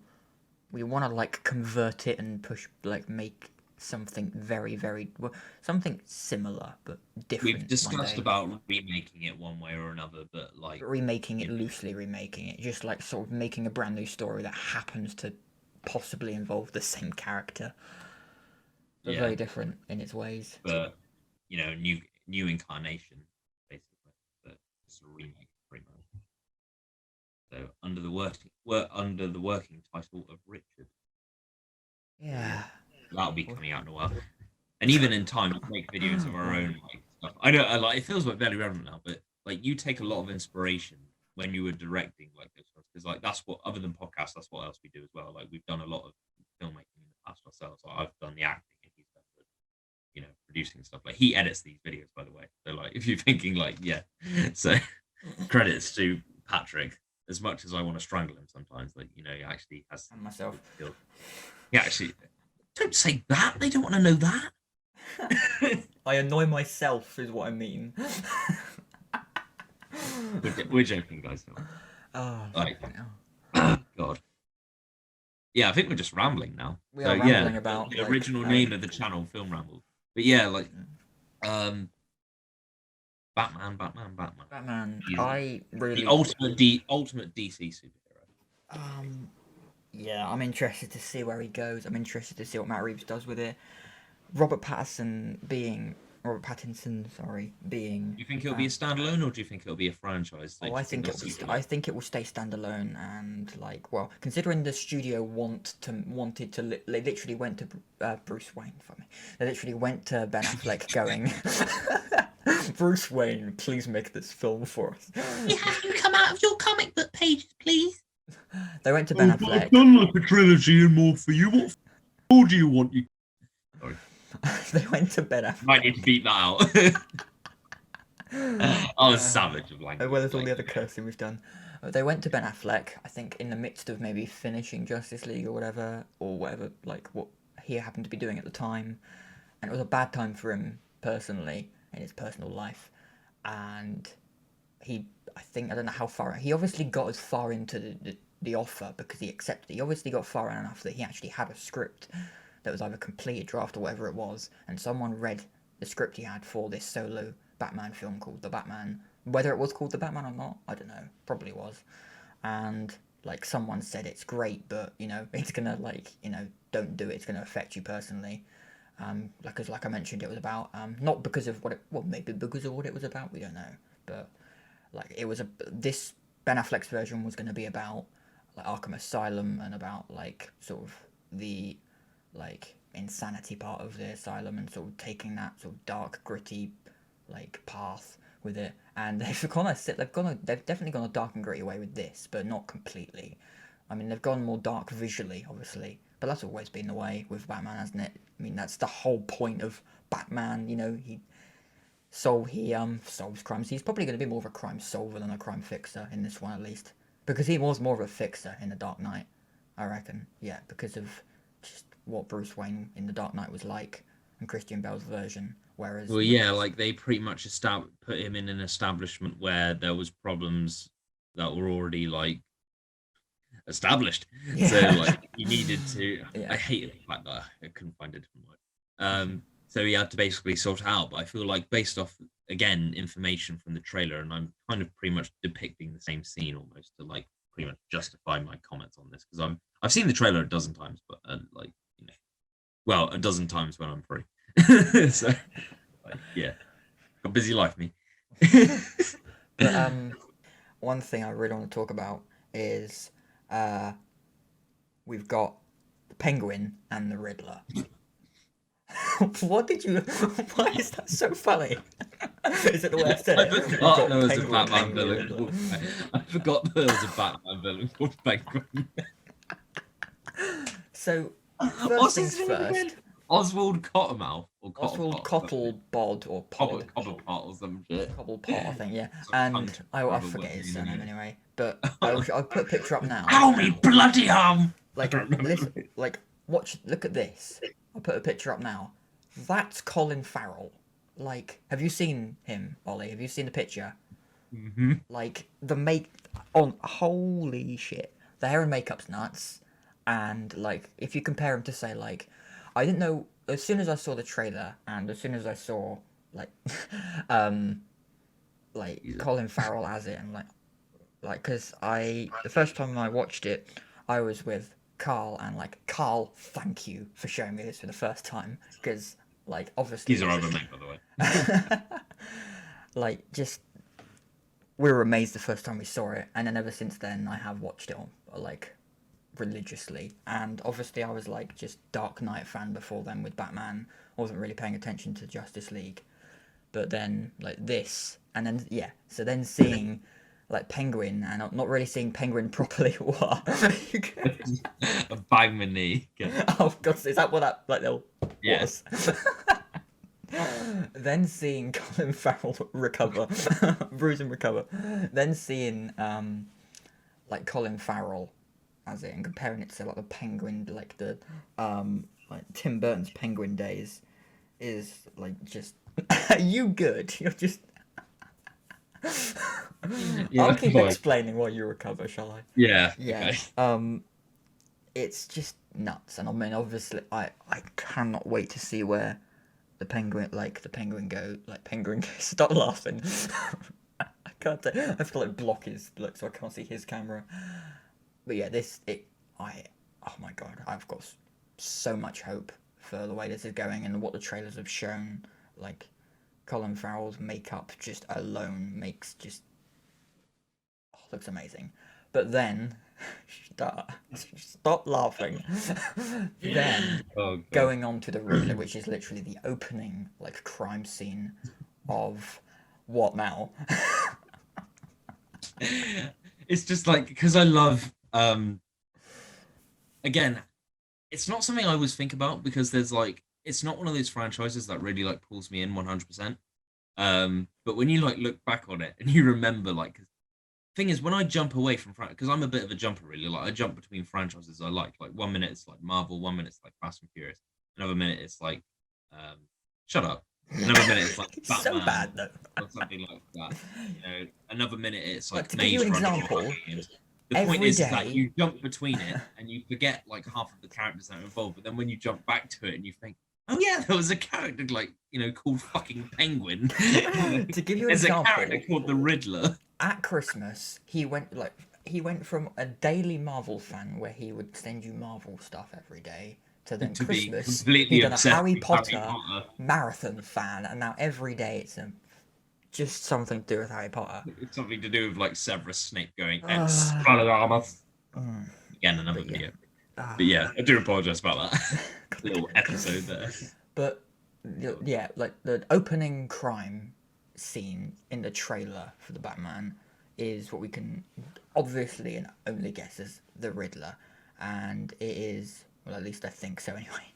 we want to like convert it and push like make something very very well, something similar but We've different one discussed day. about remaking it one way or another, but like, But remaking it, you know, loosely remaking it, just like sort of making a brand new story that happens to possibly involve the same character, but yeah, very different in its ways. but new incarnation basically, but it's a remake pretty much. So under the working title of Richard. So yeah, Yeah. that'll be coming out in a while. And even in time, we make videos of our Wow. own like stuff. I know, like it feels like very relevant now, but like you take a lot of inspiration when you were directing like this, because like that's what, other than podcasts, that's what else we do as well. Like we've done a lot of filmmaking in the past ourselves. Like, I've done the acting, and he's done the, producing stuff. Like he edits these videos, by the way. So like if you're thinking like, yeah, so credits to Patrick. As much as I want to strangle him sometimes, like he actually has And myself. skills. He actually, don't say that. They don't want to know that. I annoy myself, is what I mean. We're joking, guys. Oh, Like, fucking hell. God. Yeah, I think we're just rambling now. We So are yeah, rambling about the like original name of the channel, Film Ramble. But yeah, like, um, Batman. Batman. He's I the really ultimate DC superhero. um yeah, I'm interested to see where he goes. I'm interested to see what Matt Reeves does with it. Robert Pattinson, sorry, being Do you think it'll be a standalone, or do you think it'll be a franchise? oh, Do I you think think they'll it will. sequel I it? think it will stay standalone, and like, well, considering the studio wanted to, they literally went to Bruce Wayne for me. They literally went to Ben Affleck, going, "Bruce Wayne, please make this film for us." You have to come out of your comic book pages, please. They went to Ben I've Affleck. done like a trilogy and more for you. What more do you want? You sorry, They went to Ben might Affleck. need to beat that out. I was savage of As language. well as all Like, the other cursing we've done. They went to Ben Affleck, I think, in the midst of maybe finishing Justice League or whatever, like what he happened to be doing at the time, and it was a bad time for him personally in his personal life, and I think, I don't know how far, he obviously got as far into the offer because he accepted it. He obviously got far enough that he actually had a script that was either completed draft or whatever it was, and someone read the script he had for this solo Batman film called The Batman. Whether it was called The Batman or not, I don't know. Probably was. And like someone said, it's great, but it's gonna don't do it. It's gonna affect you personally. Like I mentioned, it was about not because of maybe because of what it was about. We don't know, but like it was this Ben Affleck's version was going to be about like Arkham Asylum and about like sort of the like insanity part of the asylum and sort of taking that sort of dark, gritty like path with it. And they've definitely gone a dark and gritty way with this, but not completely. I mean, they've gone more dark visually, obviously, but that's always been the way with Batman, hasn't it? I mean, that's the whole point of Batman. He solves crimes. He's probably going to be more of a crime solver than a crime fixer in this one, at least, because he was more of a fixer in The Dark Knight, I reckon. Yeah, because of just what Bruce Wayne in The Dark Knight was like, and Christian Bale's version. Whereas, well, yeah, like they pretty much put him in an establishment where there was problems that were already like established. yeah, So like he needed to. I yeah, hated the fact that I couldn't find a different word. So he had to basically sort it out. But I feel like based off again information from the trailer, and I'm kind of pretty much depicting the same scene almost to like pretty much justify my comments on this because I've seen the trailer a dozen times, but like well, a dozen times when I'm free. So like, yeah, got busy life me. but one thing I really want to talk about is uh, we've got the Penguin and the Riddler. What did you? Why is that so funny? Is it the way I said I it? We've forgot got there was a Penguin Batman and the villain Riddler. called. I forgot there was a Batman villain called Penguin. So, What's first things his name first, again? Oswald Cottermouth or Oswald Cotterpot? Cottlebod or Pod. Cobblepot or some shit. Cobblepot, I think, yeah. Some And cunt I whatever forget what his his name surname is. anyway. But I'll put a picture up now. Ow me bloody arm! I Like, don't remember. listen, like, look at this. I'll put a picture up now. That's Colin Farrell. Like, have you seen him, Ollie? Have you seen the picture? Mm-hmm. Like, holy shit. The hair and makeup's nuts. And, like, if you compare him to, say, like, I didn't know, as soon as I saw the trailer, and as soon as I saw, like, um, Colin Farrell as it, and, because the first time I watched it, I was with Carl, and, like, Carl, thank you for showing me this for the first time, because, like, obviously, He's our other mate, by the way. like, just, we were amazed the first time we saw it, and then ever since then, I have watched it, like, religiously. And obviously, I was, like, just Dark Knight fan before then with Batman. I wasn't really paying attention to Justice League. But then, like, this, and then, yeah, so then seeing, like, Penguin, and not really seeing Penguin properly. What? A bang my knee. Oh, God, is that what that, like, Yeah. was? Then seeing Colin Farrell recover, bruise and recover. Then seeing, like, Colin Farrell as it, and comparing it to, like, the Penguin, like, like, Tim Burton's Penguin days, is, like, just... Are you good? You're just... Yeah, I'll keep boy. explaining while you recover, shall I? Yeah. Yeah. Okay. It's just nuts, and I mean, obviously, I cannot wait to see where the penguin go. Like, penguin goes. Stop laughing. I can't. I have to like block his look so I can't see his camera. But yeah, oh my god, I've got so much hope for the way this is going and what the trailers have shown. Like, Colin Farrell's makeup just alone makes looks amazing. But then, stop laughing. Then, Oh, God. going on to the Riddler, which is literally the opening, like, crime scene of what now? It's just like because I love Again, it's not something I always think about because there's like it's not one of those franchises that really like pulls me in 100%. But when you like look back on it and you remember like thing is when I jump away from because I'm a bit of a jumper really, like I jump between franchises I like 1 minute it's like Marvel, 1 minute it's like Fast and Furious, another minute it's like shut up, another minute it's like It's Batman so bad though. or something like that. Another minute it's Like like to give you Maze an Runner. example, The point every is that day. you jump between it and you forget like half of the characters that are involved, but then when you jump back to it and you think, oh yeah, there was a character like called fucking Penguin. To give you an There's a example, character called the Riddler. at Christmas, he went from a daily Marvel fan where he would send you Marvel stuff every day to then To be Christmas completely he done a obsessed Harry with Potter marathon fan, and now every day it's just something to do with Harry Potter. It's something to do with like Severus Snape going Uh, Expelliarmus. mm, Again, another but yeah. video. But yeah, I do apologize about that little episode there. But yeah, like the opening crime scene in the trailer for the Batman is what we can obviously and only guess as the Riddler, and it is, well, at least I think so anyway,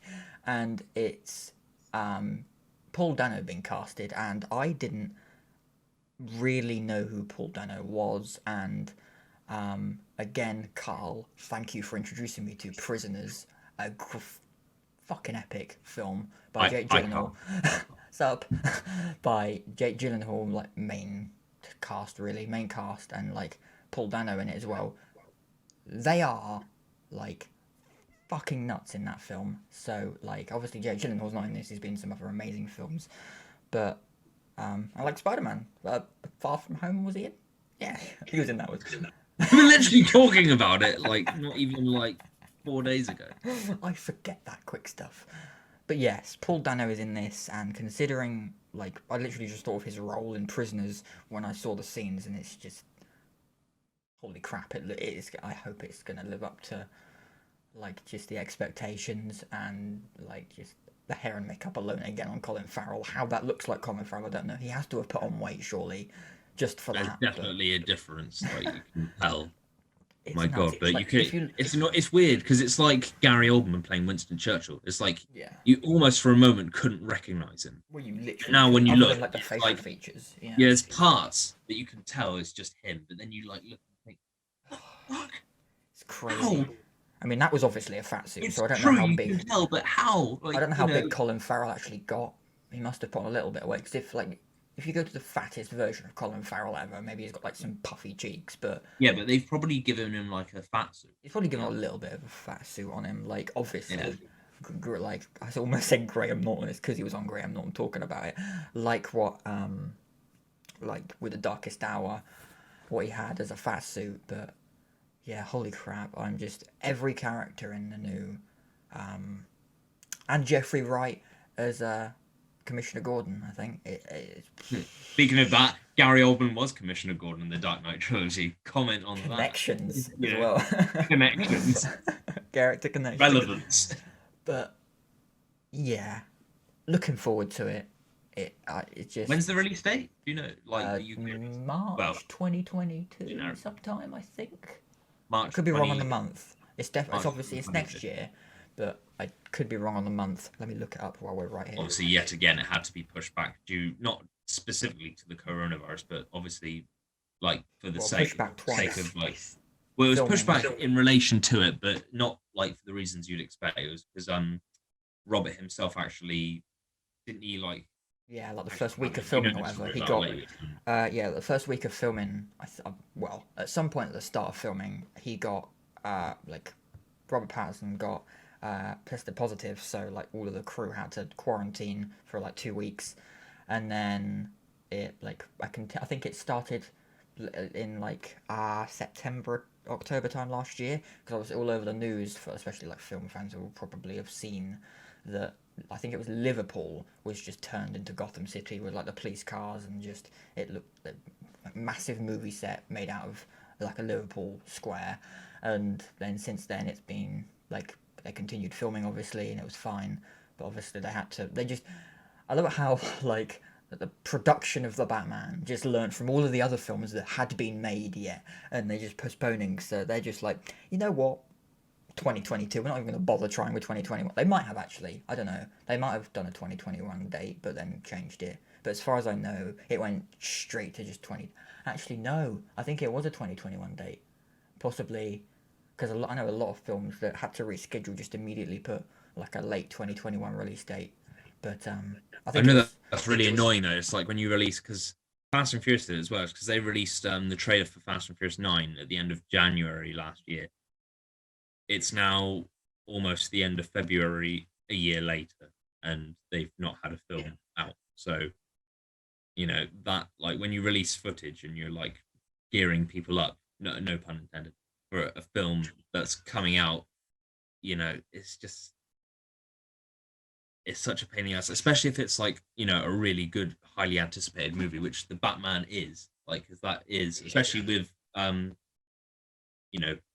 and it's Paul Dano being casted, and I didn't really know who Paul Dano was, and again, Carl, thank you for introducing me to Prisoners, a fucking epic film by Jake Gyllenhaal. Sup? By Jake Gyllenhaal, like main cast, and like Paul Dano in it as well. They are like fucking nuts in that film. So like, obviously Jake Gyllenhaal's not in this. He's been in some other amazing films, but I like Spider-Man. Far From Home, was he in? Yeah, he was in that one. We were literally talking about it like not even like 4 days ago. I forget that quick stuff. But yes, Paul Dano is in this, and considering, like, I literally just thought of his role in Prisoners when I saw the scenes, and it's just, holy crap, it is. I hope it's going to live up to, like, just the expectations, and, like, just the hair and makeup alone again on Colin Farrell. How that looks like Colin Farrell, I don't know. He has to have put on weight, surely, just for There's that. definitely a difference, like you can tell. My Nuts. God, but like, you could. It's not. It's weird because it's like Gary Oldman playing Winston Churchill. It's like Yeah. you almost for a moment couldn't recognize him. Well, you literally. And now when you look, like the facial like, features. yeah, there's parts that you can tell it's just him, but then you like look and think, fuck, it's crazy. how? I mean, that was obviously a fat suit, It's so I don't true, know how you big. can tell, but how? Like, I don't know how big Colin Farrell actually got. He must have put on a little bit of weight. Because if you go to the fattest version of Colin Farrell ever, maybe he's got like some puffy cheeks, but yeah, but they've probably given him like a fat suit. he's probably given a little bit of a fat suit on him. Like obviously, like I almost said Graham Norton. It's because he was on Graham Norton talking about it. Like what, like with the Darkest Hour, what he had as a fat suit, but. Yeah, holy crap! I'm just every character in the new, and Jeffrey Wright as Commissioner Gordon. I think Speaking of that, Gary Oldman was Commissioner Gordon in the Dark Knight trilogy. Comment on connections that. as well. Connections. Character connections. Relevance. But yeah, looking forward to it. It just. When's the release date? Do you know? Like March 2022 sometime, I think. March. I could be wrong on the month. It's obviously it's next year, but I could be wrong on the month. Let me look it up while we're right here. Obviously, yet again, it had to be pushed back due not specifically to the coronavirus, but obviously, like for the sake of like. Well, it was pushed back in relation to it, but not like for the reasons you'd expect. It was because Robert himself actually didn't he like. Yeah, like the first week of filming or whatever, he got. The first week of filming, well, at some point at the start of filming, he got, like, Robert Pattinson got tested positive, so, like, all of the crew had to quarantine for, like, 2 weeks, and then it, like, I think it started in, like, September, October time last year, because I was all over the news, for especially, like, film fans who will probably have seen that. I think it was Liverpool was just turned into Gotham City with like the police cars, and just it looked like a massive movie set made out of like a Liverpool square. And then since then it's been like they continued filming obviously, and it was fine, but obviously I love how like that the production of the Batman just learned from all of the other films that had been made yet, and they're just postponing. So they're just like, you know what, 2022. We're not even going to bother trying with 2021. They might have actually. I don't know. They might have done a 2021 date, but then changed it. But as far as I know, it went straight to just 20. Actually, no. I think it was a 2021 date, possibly, because I know a lot of films that had to reschedule just immediately put like a late 2021 release date. But I I think it know that was. that's really annoying though. It's like when you release because Fast and Furious did it as well, because they released the trailer for Fast and Furious 9 at the end of January last year. It's now almost the end of February a year later, and they've not had a film out. So, that like when you release footage and you're like gearing people up, no pun intended, for a film that's coming out, it's such a pain in the ass, especially if it's like, a really good, highly anticipated movie, which the Batman is, like, because that is, especially with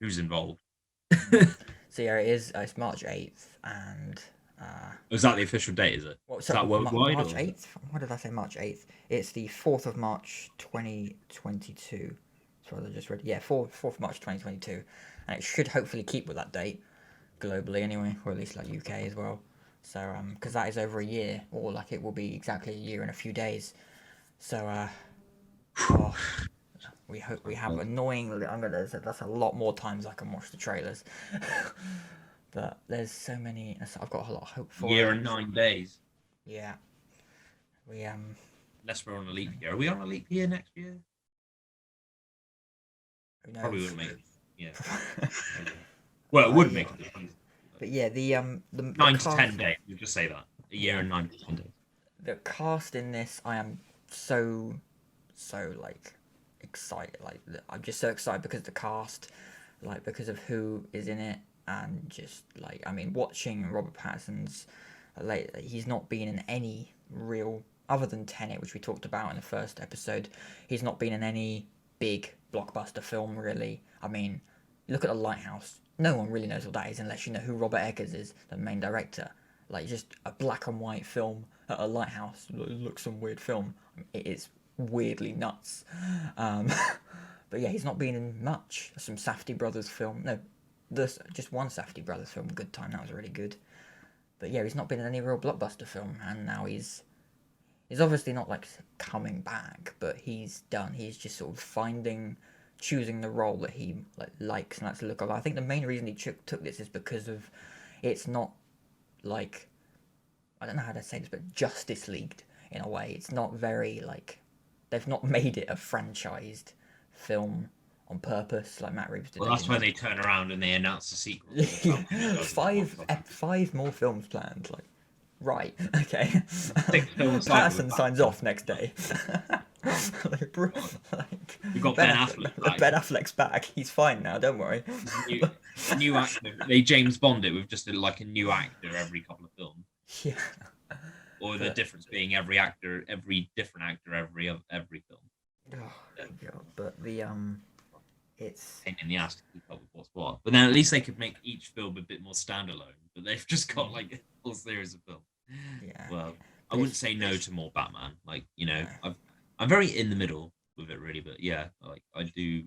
who's involved. So yeah, it is. It's March 8th, and Was that the official date? Is it? what? Is So that worldwide March or? 8th. Why did I say March 8th? It's the 4th of March 2022. That's what I just read. Yeah, 4th of March 2022, and it should hopefully keep with that date globally anyway, or at least like UK as well. So because that is over a year, or like it will be exactly a year in a few days. So oh, we hope we have annoyingly. I'm gonna. That's a lot more times I can watch the trailers. But there's so many. I've got a lot of hope for Year it. and 9 days. Yeah, we Unless we're on a leap year. Are we on a leap year next year? who Probably knows? wouldn't make it. Yeah. Well, it would make Yeah. a difference. But yeah, the 9 to 10 days. We'll just say that. A year Yeah. and 9 to 10 days. the cast in this, I am so like excited. Like I'm just so excited because of the cast, like because of who is in it, and just like I mean, watching Robert Pattinson's, like he's not been in any real other than Tenet, which we talked about in the first episode. He's not been in any big blockbuster film really. I mean, look at The Lighthouse. No one really knows what that is unless you know who Robert Eggers is, the main director. Like just a black and white film at a lighthouse. It looks some weird film. It is weirdly nuts. Um, but yeah, he's not been in much. Some Safdie Brothers film. No, there's just one Safdie Brothers film. Good Time. That was really good. But yeah, he's not been in any real blockbuster film, and now he's obviously not like coming back, but he's done. He's just sort of choosing the role that he likes and likes to look of. I think the main reason he took this is because of it's not like I don't know how to say this, but Justice Leagued in a way. It's not very like they've not made it a franchised film on purpose like Matt Reeves did. Well, that's when they turn around and they announce the sequel. Five more films planned. Like, right, okay. 6 films. Patterson signs off next day. We've got Ben Affleck. Ben Affleck's back. He's fine now. Don't worry. New actor. They James Bond it with just like a new actor every couple of films. Yeah. Or the difference being every different actor every film. Oh, God. But it's pain in the ass to keep up with what's what. But then at least they could make each film a bit more standalone. But they've just got like a whole series of films. Yeah. Well, I wouldn't say no to more Batman. Like I'm very in the middle with it really. But yeah, like I do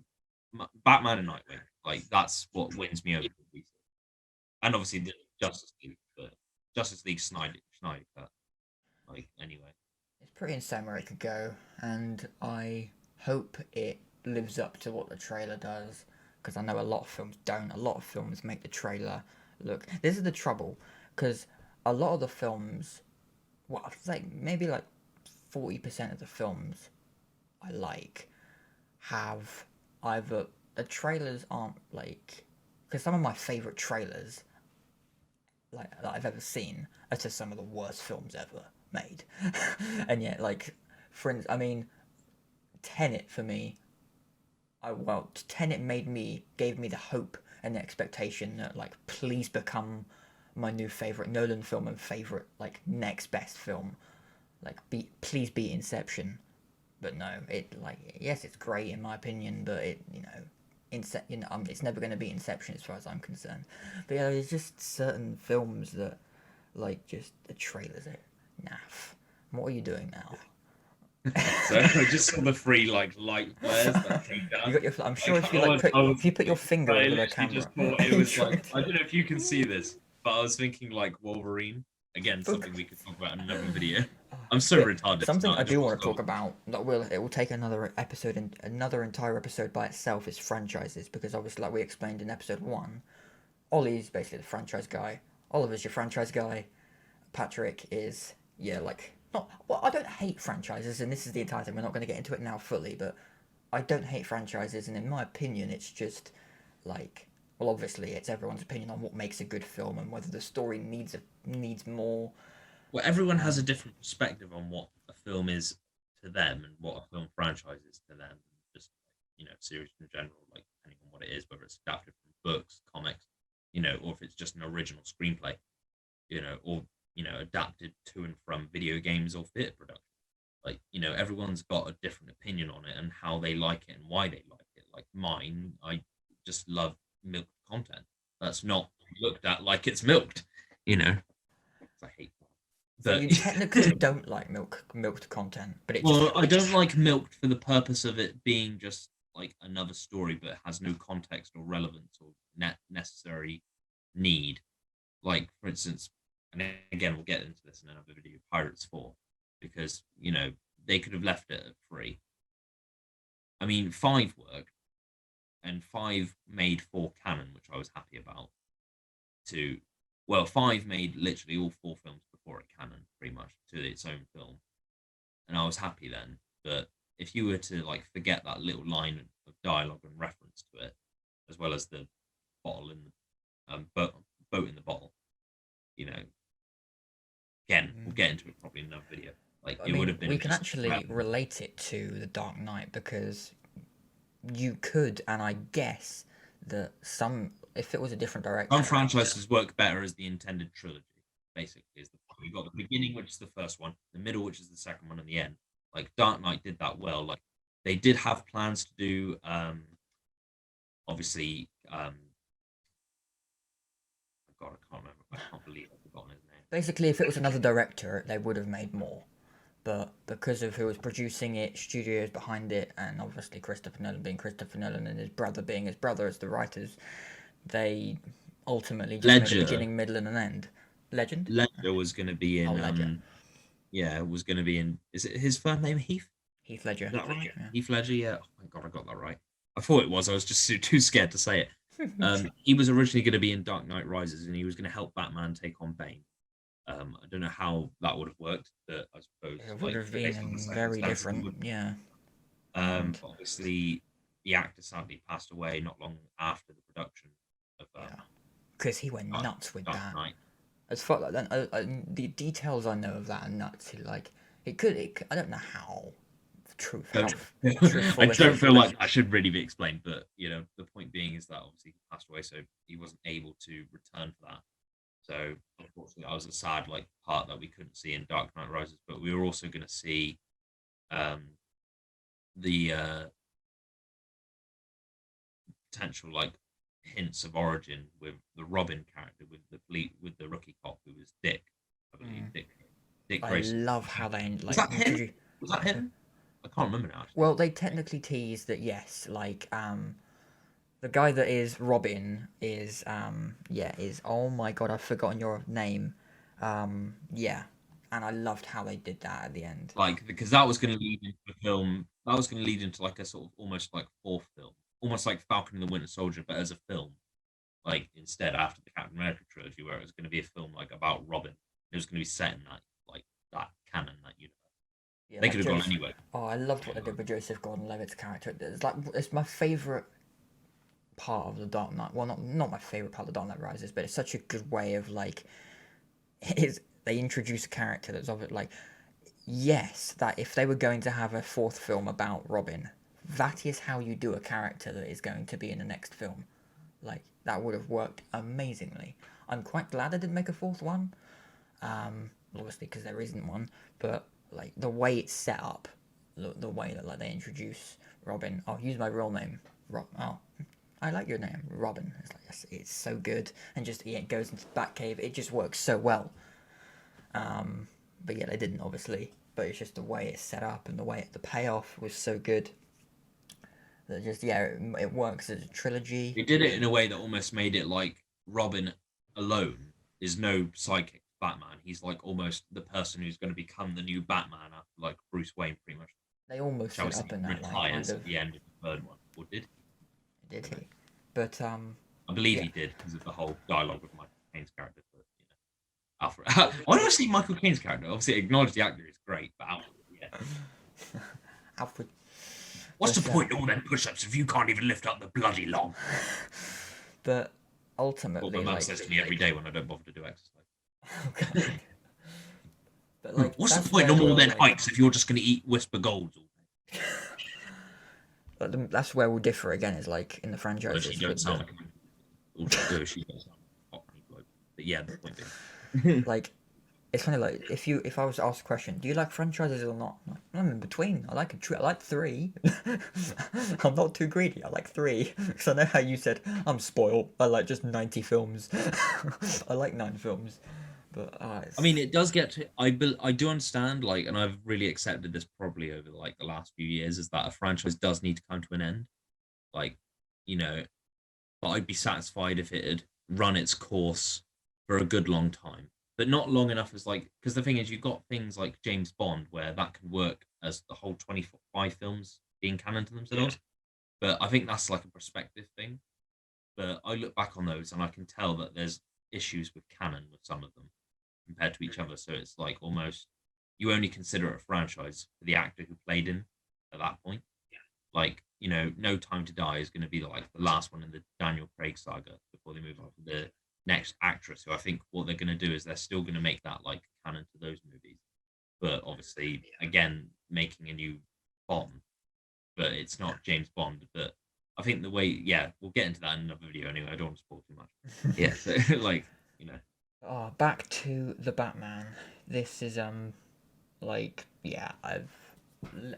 Batman and Nightwing. Like that's what wins me over. And obviously the Justice League, but Justice League Snyder cut. Like anyway. It's pretty insane where it could go, and I hope it lives up to what the trailer does, because I know a lot of films don't. A lot of films make the trailer look. This is the trouble, because a lot of the films, well, I think maybe like 40% of the films I like have either the trailers aren't like, because some of my favorite trailers like that I've ever seen are to some of the worst films ever made. And yet, like, for instance, I mean, Tenet for me, Tenet gave me the hope and the expectation that, like, please become my new favorite Nolan film and favorite, like, next best film. Like, please beat Inception. But no, yes, it's great in my opinion, but it's never going to be Inception as far as I'm concerned. But yeah, there's just certain films that, like, just the trailers are naff. What are you doing now? So I just saw the three like light flares that came You down. got your. I'm sure Like if you like I was if you put your I finger over the literally camera just thought it and was like tried. I don't know if you can see this, but I was thinking like Wolverine. Again, something we could talk about in another video. I'm so But retarded something tonight. I I just do watched want to the talk about that will it will take another episode and another entire episode by itself is franchises because obviously like we explained in episode 1, Ollie's basically the franchise guy. Oliver's your franchise guy. Patrick is yeah like not well I don't hate franchises and this is the entire thing we're not going to get into it now fully but I don't hate franchises and in my opinion it's just like well obviously it's everyone's opinion on what makes a good film and whether the story needs more. Well, everyone has a different perspective on what a film is to them and what a film franchise is to them. Just series in general, like depending on what it is, whether it's adapted from books, comics, or if it's just an original screenplay, or adapted to and from video games or theatre production. Like, everyone's got a different opinion on it and how they like it and why they like it. Like mine, I just love milk content. That's not looked at like it's milked, you know. I hate So that. you technically don't like milked content, but it just Well, I don't like milked for the purpose of it being just like another story, but it has no context or relevance or necessary need. Like, for instance, and again, we'll get into this in another video, Pirates 4, because, they could have left it at 3. I mean, 5 worked, and 5 made 4 canon, which I was happy about. To, well, 5 made literally all 4 films before it canon, pretty much, to its own film. And I was happy then. But if you were to like forget that little line of dialogue and reference to it, as well as the bottle in the boat in the bottle, you know, again, we'll get into it probably in another video. Like I it would mean have been we can just actually relate it to The Dark Knight because you could and I guess that some if it was a different some director. franchises work better as the intended trilogy. Basically, is the point. We've got the beginning, which is the first one, the middle, which is the second one, and the end. Like Dark Knight did that well. Like they did have plans to do, obviously, God, I can't remember. I can't believe I've forgotten his name. Basically if it was another director they would have made more. But because of who was producing it, studios behind it, and obviously Christopher Nolan being Christopher Nolan and his brother being his brother as the writers, they ultimately just made a Ledger, beginning, middle, and an end. Legend? Ledger was going to be Oh, in. Ledger. Yeah, was going to be in. Is it his first name Heath? Heath Ledger. Is that right? Yeah. Heath Ledger. Yeah. Oh my God, I got that right. I thought it was. I was just too scared to say it. He was originally going to be in Dark Knight Rises, and he was going to help Batman take on Bane. I don't know how that would have worked, but I suppose It would like have based on the been very circumstances, it different, would. yeah. And Obviously, the actor sadly passed away not long after the production of yeah, because he went nuts with Dark that. Knight. As far like the details I know of that are nuts. Like it could, I don't know how Don't, truthful I this don't is. feel like that should really be explained, but the point being is that obviously he passed away, so he wasn't able to return for that. So unfortunately, that was a sad like part that we couldn't see in Dark Knight Rises, but we were also going to see um, the potential like hints of origin with the Robin character with the rookie cop who was Dick, I believe Dick I Grayson. love how they Was like that him? introduce. Was that him? I can't remember now. Actually. Well, they technically tease that yes, like the guy that is Robin is is oh my god I've forgotten your name, yeah, and I loved how they did that at the end. Like because that was going to lead into the film. That was going to lead into like a sort of almost like fourth film, almost like Falcon and the Winter Soldier, but as a film. Like instead, after the Captain America trilogy, where it was going to be a film like about Robin, it was going to be set in that like that canon, that universe. Yeah, They like could have gone Joseph. anywhere. Oh, I loved what they did with Joseph Gordon-Levitt's character. It's like it's my favorite part of the Dark Knight. Well, not my favorite part of the Dark Knight Rises, but it's such a good way of like, is they introduce a character that's of it like, yes, that if they were going to have a fourth film about Robin, that is how you do a character that is going to be in the next film. Like that would have worked amazingly. I'm quite glad they didn't make a fourth one. Obviously because there isn't one, but like the way it's set up, the way that like they introduce Robin. I'll use my real name. Oh, I like your name, Robin. It's like yes, it's so good, and just it goes into the Batcave. It just works so well. But yeah, they didn't obviously. but it's just the way it's set up and the payoff was so good that just it works as a trilogy. They did it in a way that almost made it like Robin alone is no psychic Batman. He's like almost the person who's going to become the new Batman after like Bruce Wayne pretty much. They almost Shall we set say up in that like kind retires of at the end of the third one, or did he? But I believe yeah. he did because of the whole dialogue with Michael Caine's character. But, Alfred. Why do I say Michael Caine's character? Obviously, acknowledge the actor is great, but Alfred, yeah. Alfred. What's the point of all them push-ups if you can't even lift up the bloody log? But ultimately, What my mum says to me every day when I don't bother to do exercise. Oh, God. But like, what's the point of all them hikes if you're just going to eat Whisper Golds all day? But that's where we'll differ again. Is like in the franchises. Well, she don't sound like a she don't sound like a bloke. But yeah, the point being. Like, it's kind of like if I was asked a question, do you like franchises or not? I'm in between. I like I like 3. I'm not too greedy. I like 3 because I know how you said I'm spoiled. I like just 90 films. I like 9 films. But I mean, it does get to. I do understand, like, and I've really accepted this probably over like the last few years, is that a franchise does need to come to an end. Like, but I'd be satisfied if it had run its course for a good long time, but not long enough as like, because the thing is, you've got things like James Bond where that can work as the whole 25 films being canon to themselves. But I think that's like a perspective thing. But I look back on those and I can tell that there's issues with canon with some of them compared to each other. So it's like almost you only consider it a franchise for the actor who played in at that point. Like, No Time to Die is going to be like the last one in the Daniel Craig saga before they move on to the next actress. So I think what they're going to do is they're still going to make that like canon to those movies, but obviously again making a new Bond, but it's not James Bond. But I think the way, we'll get into that in another video anyway. I don't want to spoil too much. Yeah, so like back to the Batman. This is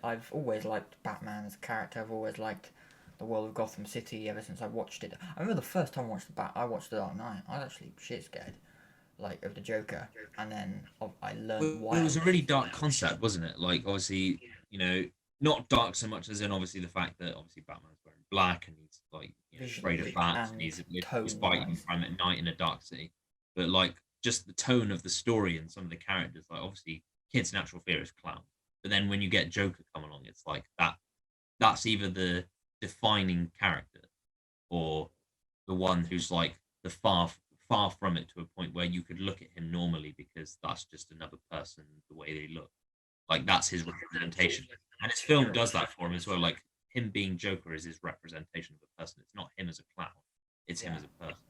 I've always liked Batman as a character. I've always liked the world of Gotham City ever since I watched it. I remember the first time I watched The Dark Knight. I was actually shit scared, like, of the Joker, and then I learned why. It was a really dark concept, wasn't it? Like, obviously, not dark so much as in obviously the fact that obviously Batman's wearing black and he's like afraid of bats and he's fighting crime at night in a dark city, but like just the tone of the story and some of the characters, like obviously kid's natural fear is clown, but then when you get Joker come along, it's like that's either the defining character or the one who's like the far from it to a point where you could look at him normally because that's just another person the way they look. Like that's his representation, and his film does that for him as well. Like him being Joker is his representation of a person. It's not him as a clown, it's him as a person.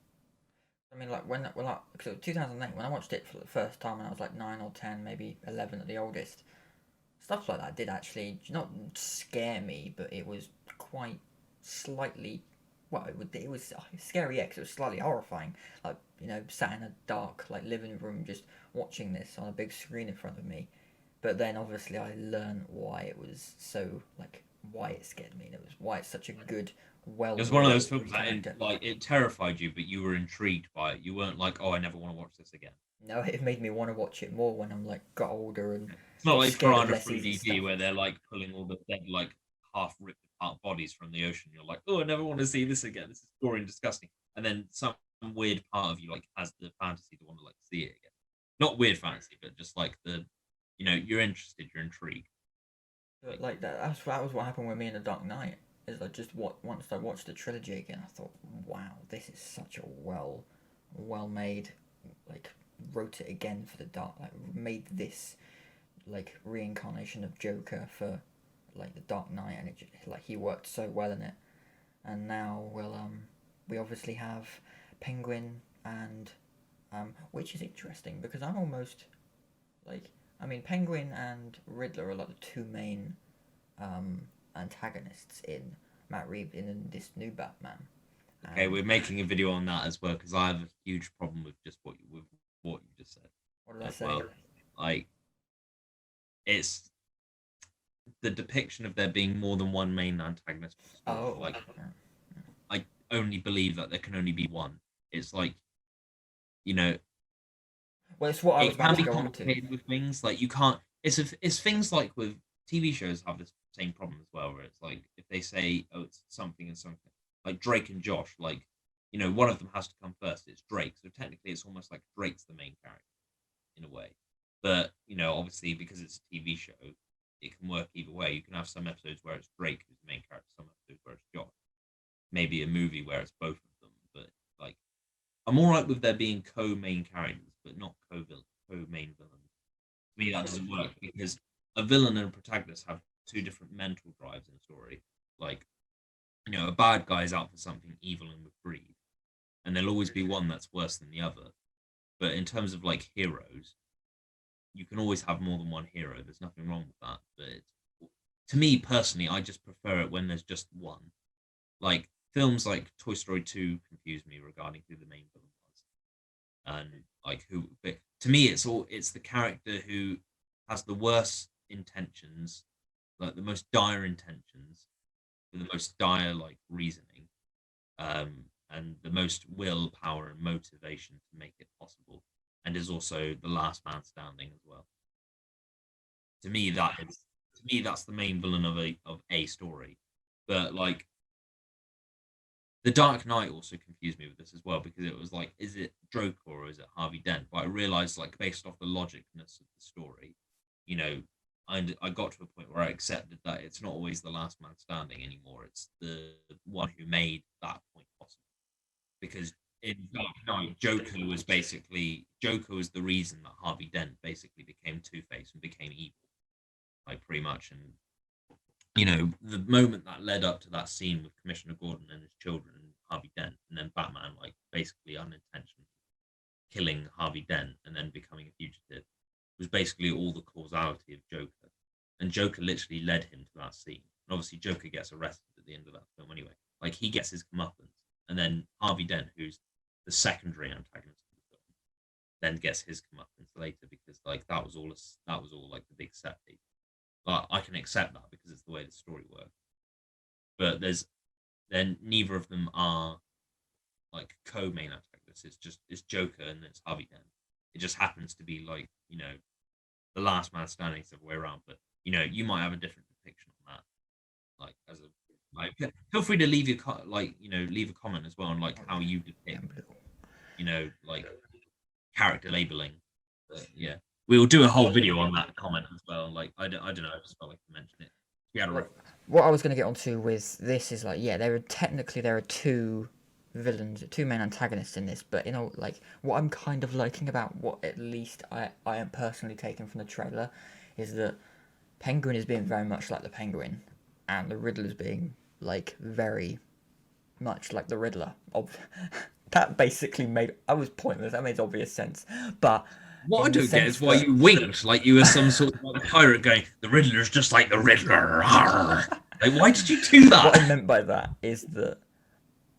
I mean, like when 2008, when I watched it for the first time when I was like 9 or 10, maybe 11 at the oldest, stuff like that did actually not scare me, but it was quite slightly, it was scary, because it was slightly horrifying. Like, sat in a dark like living room just watching this on a big screen in front of me. But then obviously I learned why it was so, like, why it scared me, and it was why it's such a good, it was one of those films that it terrified you, but you were intrigued by it. You weren't like, oh, I never want to watch this again. No, it made me want to watch it more when I'm like got older and. It's not like Piranha 3D where they're like pulling all the dead, like half ripped apart bodies from the ocean. You're like, oh, I never want to see this again. This is gory and disgusting. And then some weird part of you like has the fantasy to want to like see it again. Not weird fantasy, but just like you're interested, you're intrigued. But like that was what happened with me in The Dark Knight. Is like just once I watched the trilogy again, I thought, wow, this is such a well made, like, wrote it again for the Dark, like made this like reincarnation of Joker for like the Dark Knight, and it like he worked so well in it. And now we obviously have Penguin and which is interesting because I'm almost like, I mean, Penguin and Riddler are like the two main antagonists in Matt Reeves in this new Batman. Okay, we're making a video on that as well because I have a huge problem with just what you just said. What did I say? Well. Like, it's the depiction of there being more than one main antagonist. Oh, like, I only believe that there can only be one. It's like, well, it's what I was about to go on to. With things like you can't. it's things like with TV shows have this same problem as well, where it's like if they say, oh, it's something and something, like Drake and Josh, like one of them has to come first. It's Drake, so technically it's almost like Drake's the main character in a way. But obviously because it's a TV show, it can work either way. You can have some episodes where it's Drake who's the main character, some episodes where it's Josh. Maybe a movie where it's both of them, but like I'm all right with there being co-main characters, but not co-main villains. To me, that doesn't work because a villain and a protagonist have two different mental drives in a story. Like, a bad guy is out for something evil and with greed, and there'll always be one that's worse than the other. But in terms of like heroes, you can always have more than one hero. There's nothing wrong with that. But to me personally, I just prefer it when there's just one. Like films like Toy Story 2 confuse me regarding who the main villain was, and like who. But to me, it's the character who has the worst intentions, like the most dire intentions, with the most dire like reasoning, and the most willpower and motivation to make it possible, and is also the last man standing as well. To me, that's the main villain of a story. But like the Dark Knight also confused me with this as well because it was like, is it Joker or is it Harvey Dent? But I realized, like, based off the logicness of the story, you know, I got to a point where I accepted that it's not always the last man standing anymore. It's the one who made that point possible. Because in Dark Knight, Joker was the reason that Harvey Dent basically became Two Face and became evil, like pretty much. And the moment that led up to that scene with Commissioner Gordon and his children and Harvey Dent, and then Batman, like, basically unintentionally killing Harvey Dent and then becoming a fugitive, was basically all the causality of Joker. And Joker literally led him to that scene. And obviously, Joker gets arrested at the end of that film anyway. Like, he gets his comeuppance. And then Harvey Dent, who's the secondary antagonist of the film, then gets his comeuppance later because, like, that was all like the big set piece. But I can accept that because it's the way the story works. But then neither of them are like co-main antagonists. It's Joker and it's Harvey Dent. It just happens to be like the last man standing the other way around. But you might have a different depiction on that. Like as a like, feel free to leave leave a comment as well on like how you depict like character labeling. But yeah. We'll do a whole video on that comment as well. Like I don't know. I just felt like to mention it. We had a What I was going to get onto with this is like, yeah, there are two villains, two main antagonists in this, but like what I'm kind of liking about what at least I am personally taking from the trailer is that Penguin is being very much like the Penguin, and the Riddler is being like very much like the Riddler. That basically I was pointless. That made obvious sense, but. What I don't get is why you winked like you were some sort of like pirate going, the Riddler's just like the Riddler. Like, why did you do that? What I meant by that is that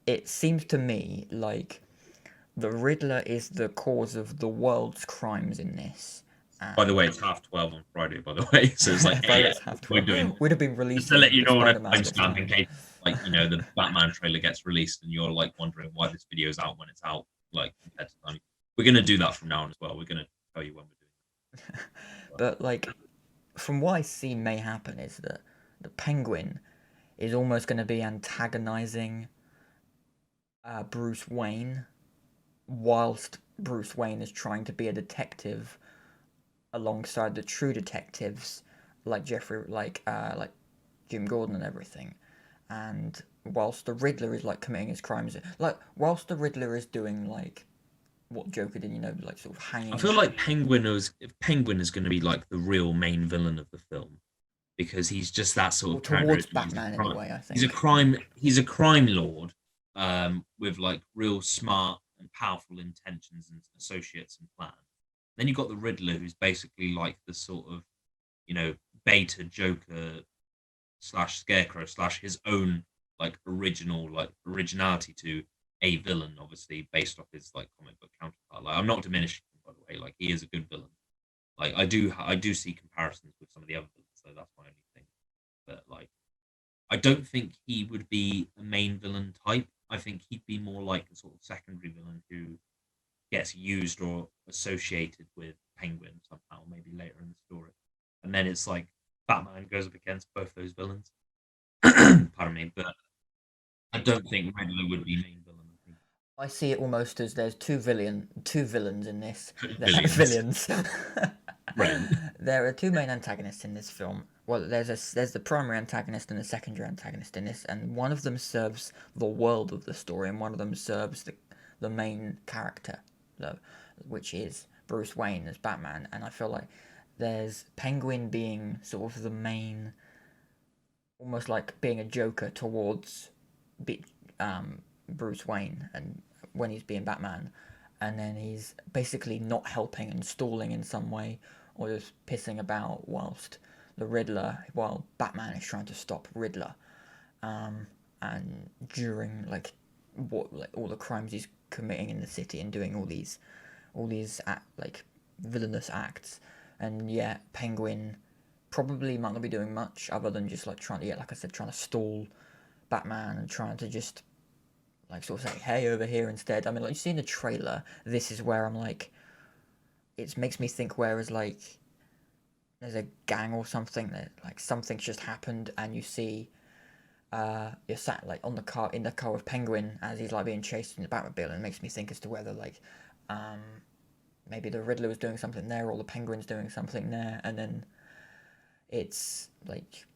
it seems to me like the Riddler is the cause of the world's crimes in this. By the way, it's 12:30 on Friday, by the way. So it's like, hey, we're doing. Would have been released. Just to let you know on a timestamp in case, like, the Batman trailer gets released and you're like wondering why this video is out when it's out, like, compared to time. We're going to do that from now on as well. We're going to tell you when we're doing it. But, like, from what I see may happen is that the Penguin is almost going to be antagonizing Bruce Wayne whilst Bruce Wayne is trying to be a detective alongside the true detectives like Jim Gordon and everything. And whilst the Riddler is like committing his crimes, like whilst the Riddler is doing like what Joker did, like sort of hanging. I feel like Penguin is going to be like the real main villain of the film because he's just that sort of towards Batman in a way. I think he's a crime lord, with like real smart and powerful intentions and associates and plans. Then you've got the Riddler, who's basically like the sort of beta Joker / Scarecrow / his own like originality to a villain, obviously based off his like comic book counterpart. Like I'm not diminishing him, by the way. Like he is a good villain. Like I do see comparisons with some of the other villains, so that's my only thing. But like I don't think he would be a main villain type. I think he'd be more like a sort of secondary villain who gets used or associated with Penguin somehow, maybe later in the story. and then it's like Batman goes up against both those villains. Pardon me, but I don't think Riddler would be main villain. I think I see it almost as there's two villains in this. Billions. Villains. Brilliant. There are two main antagonists in this film. Well, there's the primary antagonist and the secondary antagonist in this, and one of them serves the world of the story, and one of them serves the main character, though, which is Bruce Wayne as Batman. And I feel like there's Penguin being sort of the main, almost like being a Joker towards Bruce Wayne, and when he's being Batman, and then he's basically not helping and stalling in some way, or just pissing about while Batman is trying to stop Riddler, and during like all the crimes he's committing in the city and doing all these villainous acts, and yeah, Penguin probably might not be doing much other than just like trying to stall Batman and trying to just like sort of say, hey, over here instead. I mean, like you see in the trailer, this is where I'm like, it makes me think, whereas like there's a gang or something that like something's just happened, and you see you're sat like in the car with Penguin as he's like being chased in the Batmobile, and it makes me think as to whether like maybe the Riddler was doing something there, or the Penguin's doing something there, and then it's like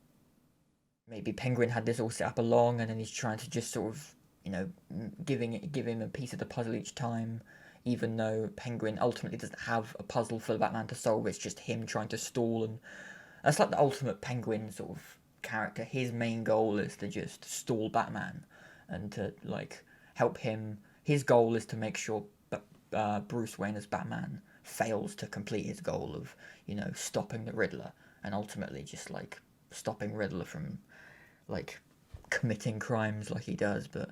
maybe Penguin had this all set up along, and then he's trying to just sort of, you know, give him a piece of the puzzle each time, even though Penguin ultimately doesn't have a puzzle for Batman to solve. It's just him trying to stall, and that's like the ultimate Penguin sort of character. His main goal is to just stall Batman and to like help him. His goal is to make sure Bruce Wayne as Batman fails to complete his goal of, you know, stopping the Riddler, and ultimately just like stopping Riddler from like committing crimes like he does. But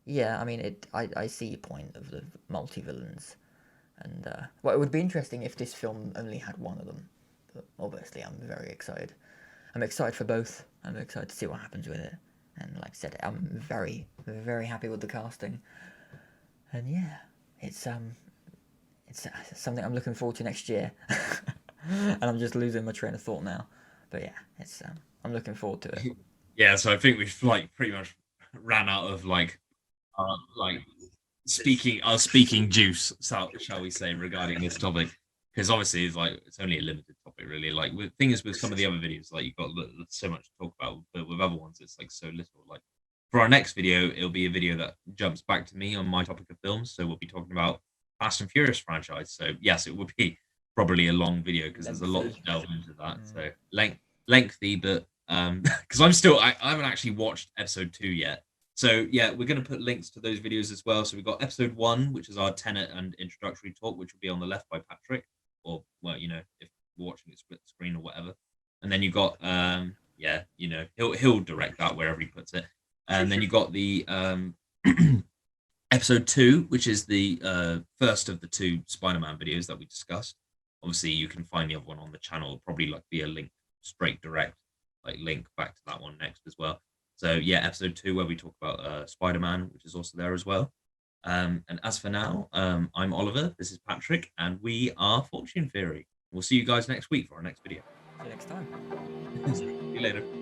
yeah, I mean, I see your point of the multi-villains, and well, it would be interesting if this film only had one of them, but obviously I'm very excited. I'm excited for both. I'm excited to see what happens with it, and like I said, I'm very, very happy with the casting, and yeah, it's something I'm looking forward to next year, and I'm just losing my train of thought now, but yeah, it's I'm looking forward to it. Yeah, so I think we've like pretty much ran out of like speaking juice, shall we say, regarding this topic, because obviously it's only a limited topic, really. Like with things with some of the other videos, like you've got so much to talk about, but with other ones, it's like so little. Like for our next video, it'll be a video that jumps back to me on my topic of films, so we'll be talking about Fast and Furious franchise. So yes, it would be probably a long video because there's a lot to delve into that. So lengthy, but because I haven't actually watched episode 2 yet. So yeah, we're going to put links to those videos as well. So we've got episode 1, which is our Tenet and introductory talk, which will be on the left by Patrick, or well, you know, if we're watching it split screen or whatever. And then you got yeah, you know, he'll direct that wherever he puts it. And then you got the episode 2, which is the first of the 2 Spider-Man videos that we discussed. Obviously, you can find the other one on the channel. It'll probably like be a link straight direct, like link back to that one next as well. So yeah, episode 2 where we talk about Spider-Man, which is also there as well. And as for now, I'm Oliver. This is Patrick, and we are Fortune Theory. We'll see you guys next week for our next video. See you next time. See you later.